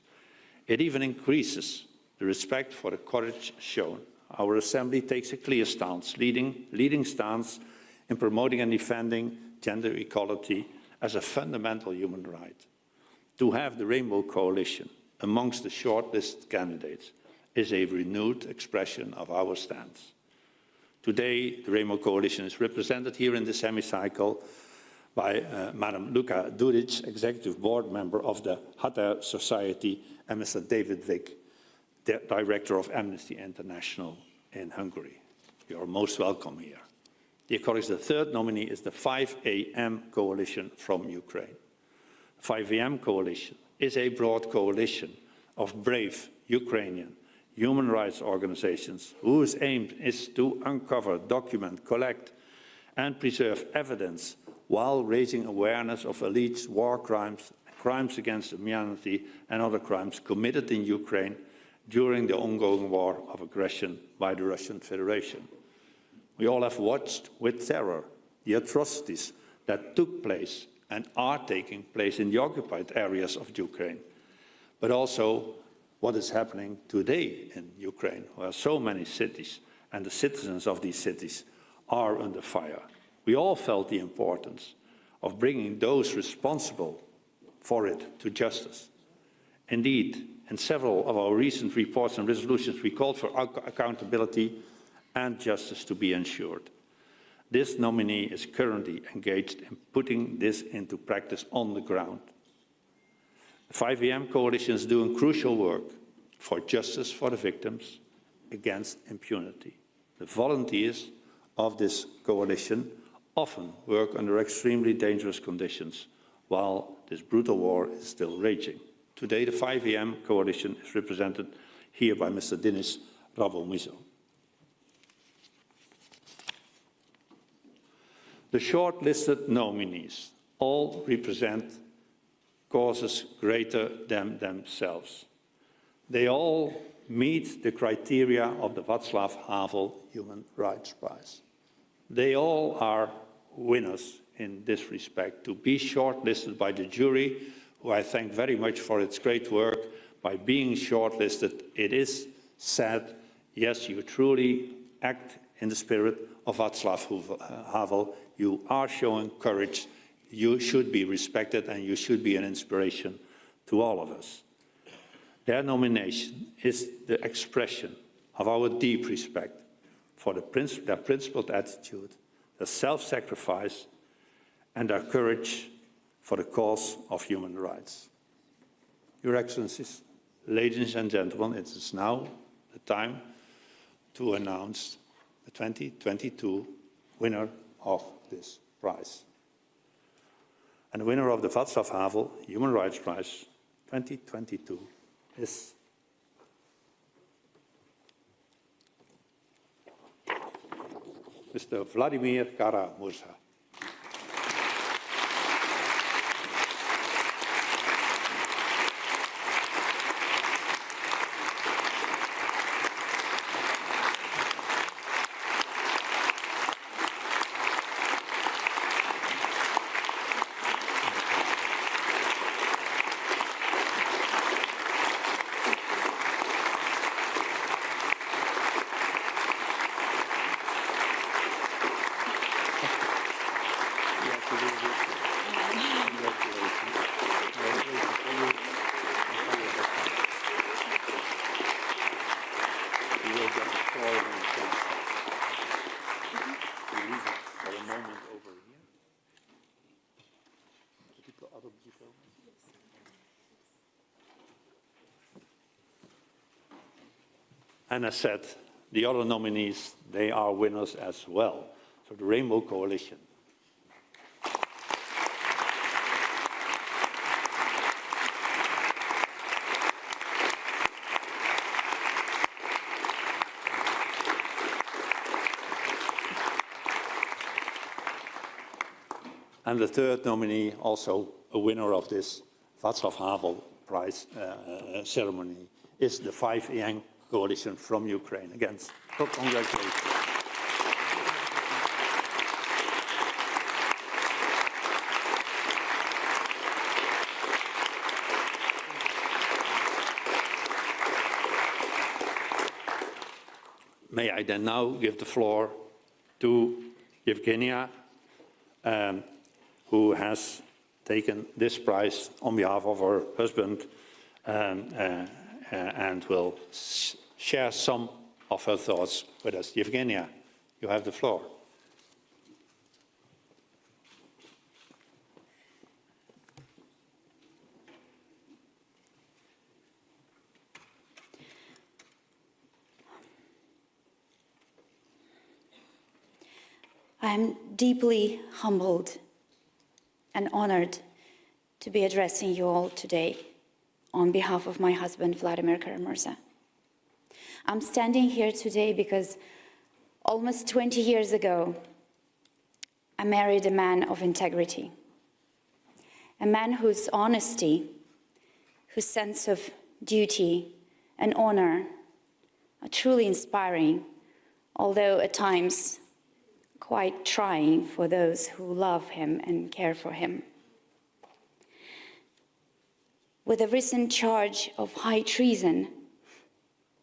It even increases the respect for the courage shown. Our Assembly takes a clear stance, leading stance in promoting and defending gender equality as a fundamental human right. To have the Rainbow Coalition amongst the shortlisted candidates is a renewed expression of our stance. Today, the Rainbow Coalition is represented here in this hemicycle by Madam Luka Duric, Executive Board Member of the Hatter Society, and Mr. David Vick, the Director of Amnesty International in Hungary. You are most welcome here. Dear colleagues, the third nominee is the 5 a.m. coalition from Ukraine. The 5 a.m. coalition is a broad coalition of brave Ukrainian human rights organizations whose aim is to uncover, document, collect, and preserve evidence while raising awareness of alleged war crimes, crimes against humanity, and other crimes committed in Ukraine during the ongoing war of aggression by the Russian Federation. We all have watched with terror the atrocities that took place and are taking place in the occupied areas of Ukraine, but also what is happening today in Ukraine, where so many cities and the citizens of these cities are under fire. We all felt the importance of bringing those responsible for it to justice. Indeed, in several of our recent reports and resolutions, we called for accountability and justice to be ensured. This nominee is currently engaged in putting this into practice on the ground. The 5 a.m. coalition is doing crucial work for justice for the victims against impunity. The volunteers of this coalition often work under extremely dangerous conditions while this brutal war is still raging. Today, the 5 a.m. coalition is represented here by Mr. Dinis Rabomizo. The shortlisted nominees all represent causes greater than themselves. They all meet the criteria of the Václav Havel Human Rights Prize. They all are winners in this respect. To be shortlisted by the jury, who I thank very much for its great work, by being shortlisted, it is said, yes, you truly act in the spirit of Václav Havel. You are showing courage. You should be respected, and you should be an inspiration to all of us. Their nomination is the expression of our deep respect for their principled attitude, their self-sacrifice, and their courage for the cause of human rights. Your Excellencies, ladies and gentlemen, it is now the time to announce the 2022 winner of this prize. And the winner of the Václav Havel Human Rights Prize 2022 is Mr. Vladimir Kara-Murza. And as said, the other nominees, they are winners as well. So the Rainbow Coalition. And the third nominee, also a winner of this Václav Havel Prize ceremony, is the 5 a.m. coalition from Ukraine. Again, congratulations. May I then now give the floor to Yevgenia, who has taken this prize on behalf of her husband and will share some of her thoughts with us. Yevgenia, you have the floor. I'm deeply humbled and honored to be addressing you all today on behalf of my husband, Vladimir Kara-Murza. I'm standing here today because almost 20 years ago, I married a man of integrity, a man whose honesty, whose sense of duty and honor are truly inspiring, although at times quite trying for those who love him and care for him. With a recent charge of high treason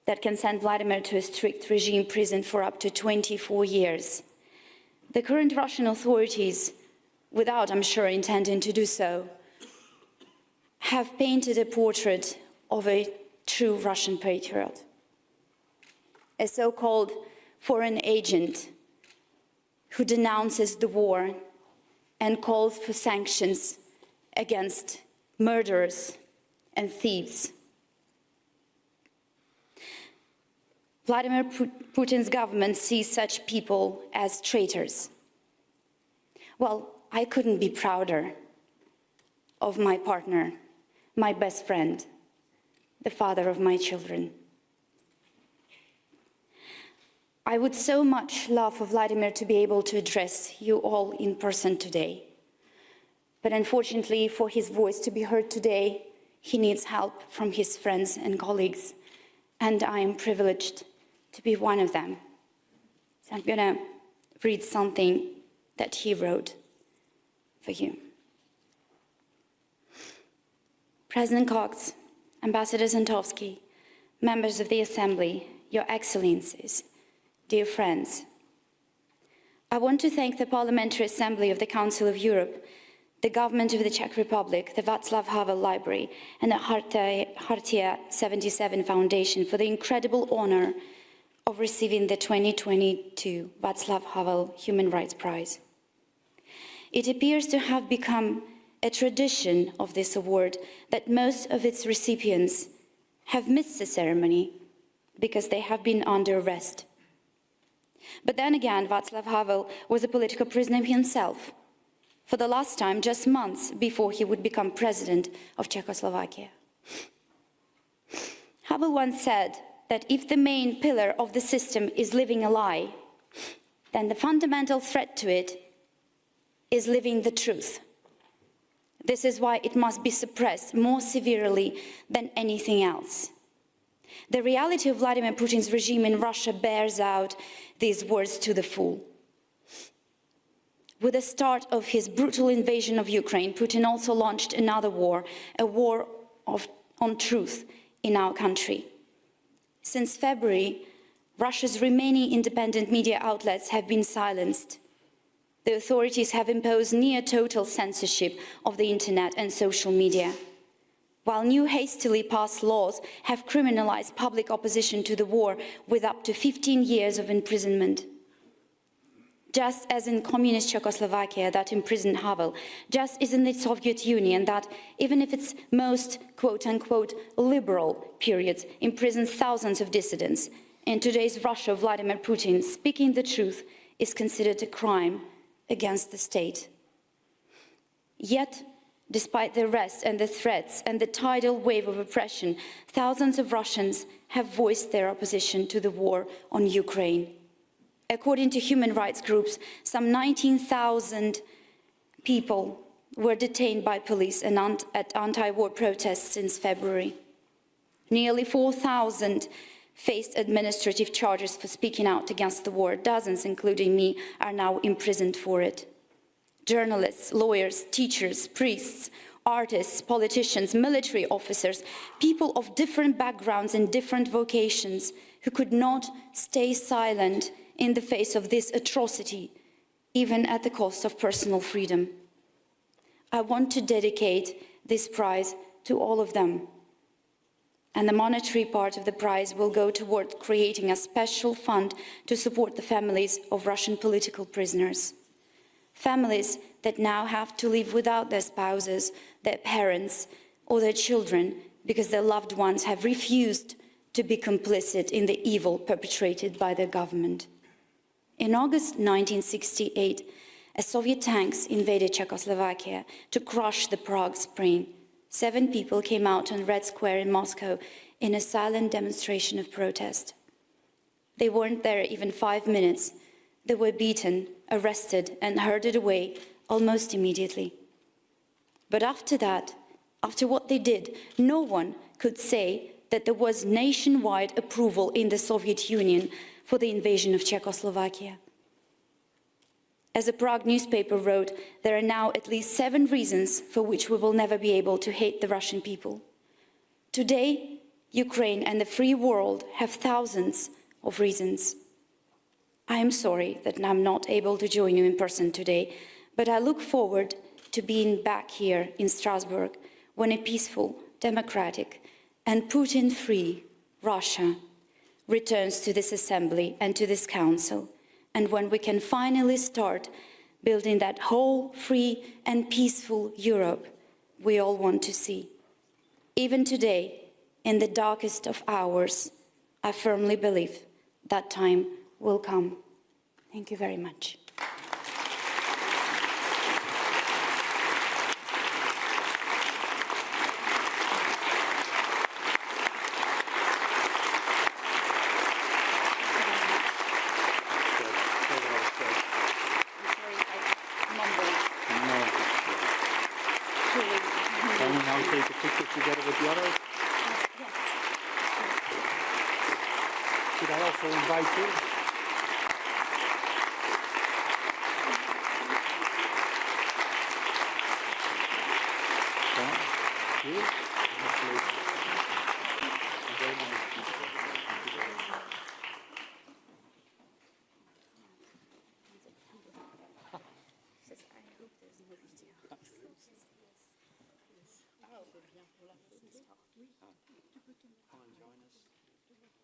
that can send Vladimir to a strict regime prison for up to 24 years, the current Russian authorities, without, I'm sure, intending to do so, have painted a portrait of a true Russian patriot, a so-called foreign agent who denounces the war and calls for sanctions against murderers and thieves. Vladimir Putin's government sees such people as traitors. Well, I couldn't be prouder of my partner, my best friend, the father of my children. I would so much love for Vladimir to be able to address you all in person today. But unfortunately, for his voice to be heard today, he needs help from his friends and colleagues, and I am privileged to be one of them. So I'm gonna read something that he wrote for you. President Cox, Ambassador Zantovsky, members of the Assembly, Your Excellencies, dear friends, I want to thank the Parliamentary Assembly of the Council of Europe, the government of the Czech Republic, the Václav Havel Library, and the Hartia 77 Foundation for the incredible honor of receiving the 2022 Václav Havel Human Rights Prize. It appears to have become a tradition of this award that most of its recipients have missed the ceremony because they have been under arrest. But then again, Václav Havel was a political prisoner himself, for the last time just months before he would become president of Czechoslovakia. Havel once said that if the main pillar of the system is living a lie, then the fundamental threat to it is living the truth. This is why it must be suppressed more severely than anything else. The reality of Vladimir Putin's regime in Russia bears out these words to the full. With the start of his brutal invasion of Ukraine, Putin also launched another war, a war on truth in our country. Since February, Russia's remaining independent media outlets have been silenced. The authorities have imposed near-total censorship of the internet and social media, while new hastily passed laws have criminalized public opposition to the war with up to 15 years of imprisonment. Just as in communist Czechoslovakia that imprisoned Havel, just as in the Soviet Union that, even if its most quote-unquote liberal periods imprisoned thousands of dissidents, in today's Russia, Vladimir Putin speaking the truth is considered a crime against the state. Yet, despite the arrests and the threats and the tidal wave of oppression, thousands of Russians have voiced their opposition to the war on Ukraine. According to human rights groups, some 19,000 people were detained by police at anti-war protests since February. Nearly 4,000 faced administrative charges for speaking out against the war. Dozens, including me, are now imprisoned for it. Journalists, lawyers, teachers, priests, artists, politicians, military officers, people of different backgrounds and different vocations who could not stay silent in the face of this atrocity, even at the cost of personal freedom. I want to dedicate this prize to all of them. And the monetary part of the prize will go toward creating a special fund to support the families of Russian political prisoners. Families that now have to live without their spouses, their parents, or their children because their loved ones have refused to be complicit in the evil perpetrated by their government. In August 1968, Soviet tanks invaded Czechoslovakia to crush the Prague Spring. 7 people came out on Red Square in Moscow in a silent demonstration of protest. They weren't there even 5 minutes. They were beaten, arrested, and herded away almost immediately. But after that, after what they did, no one could say that there was nationwide approval in the Soviet Union for the invasion of Czechoslovakia. As a Prague newspaper wrote, there are now at least 7 reasons for which we will never be able to hate the Russian people. Today, Ukraine and the free world have thousands of reasons. I am sorry that I'm not able to join you in person today, but I look forward to being back here in Strasbourg when a peaceful, democratic, and Putin-free Russia returns to this assembly and to this council, and when we can finally start building that whole, free, and peaceful Europe we all want to see. Even today, in the darkest of hours, I firmly believe that time will come. Thank you very much.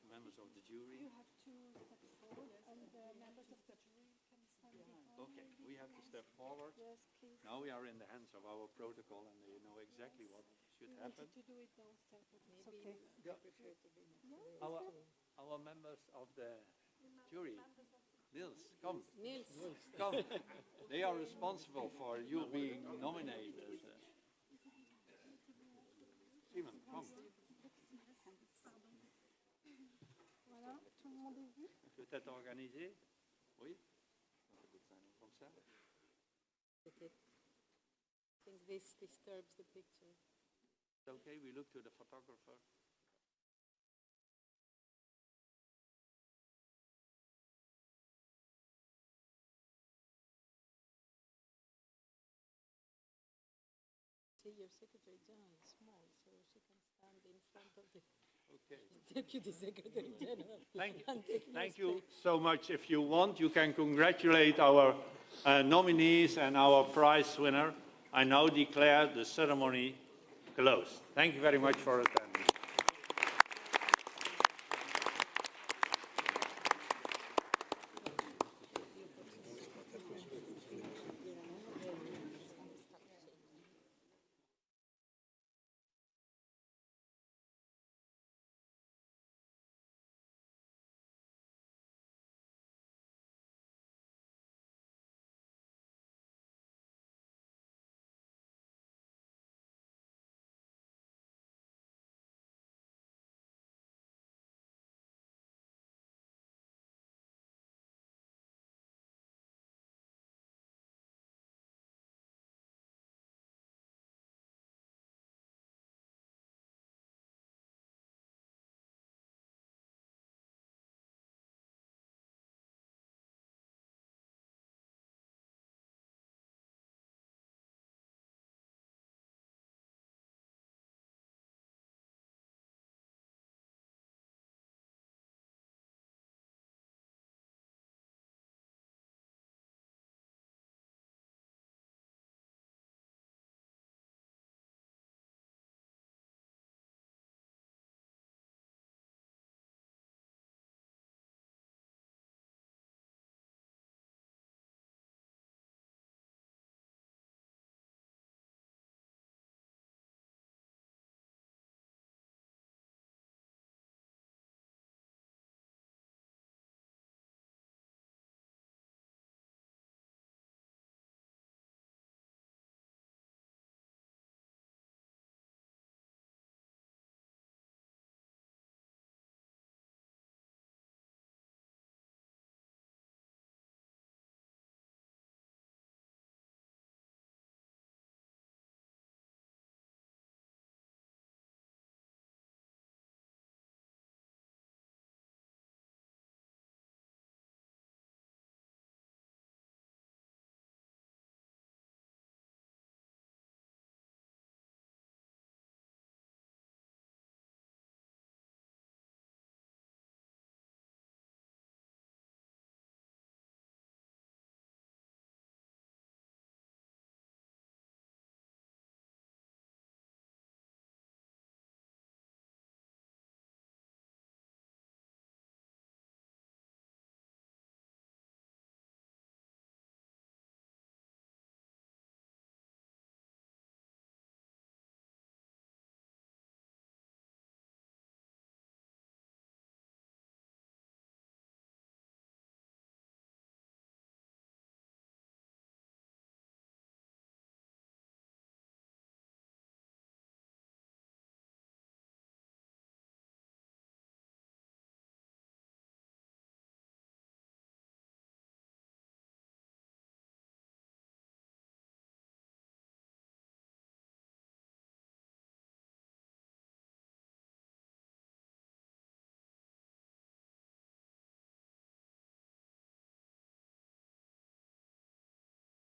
Members of the jury. You have to step forward, and the members of the jury can stand behind. Okay, we have to step forward. Yes, please. Now we are in the hands of our protocol, and they know exactly what should happen. To do it downstairs, but it's okay. Our members of the jury. Nils, come. Nils, come. They are responsible for you being nominated. Simon, come. Peut-être organisé? Oui? Comme ça? I think this disturbs the picture. Okay, we look to the photographer. See, your Secretary General is small, so she can stand in front of the Deputy Secretary General. Thank you so much. If you want, you can congratulate our nominees and our prize winner. I now declare the ceremony closed. Thank you very much for attending.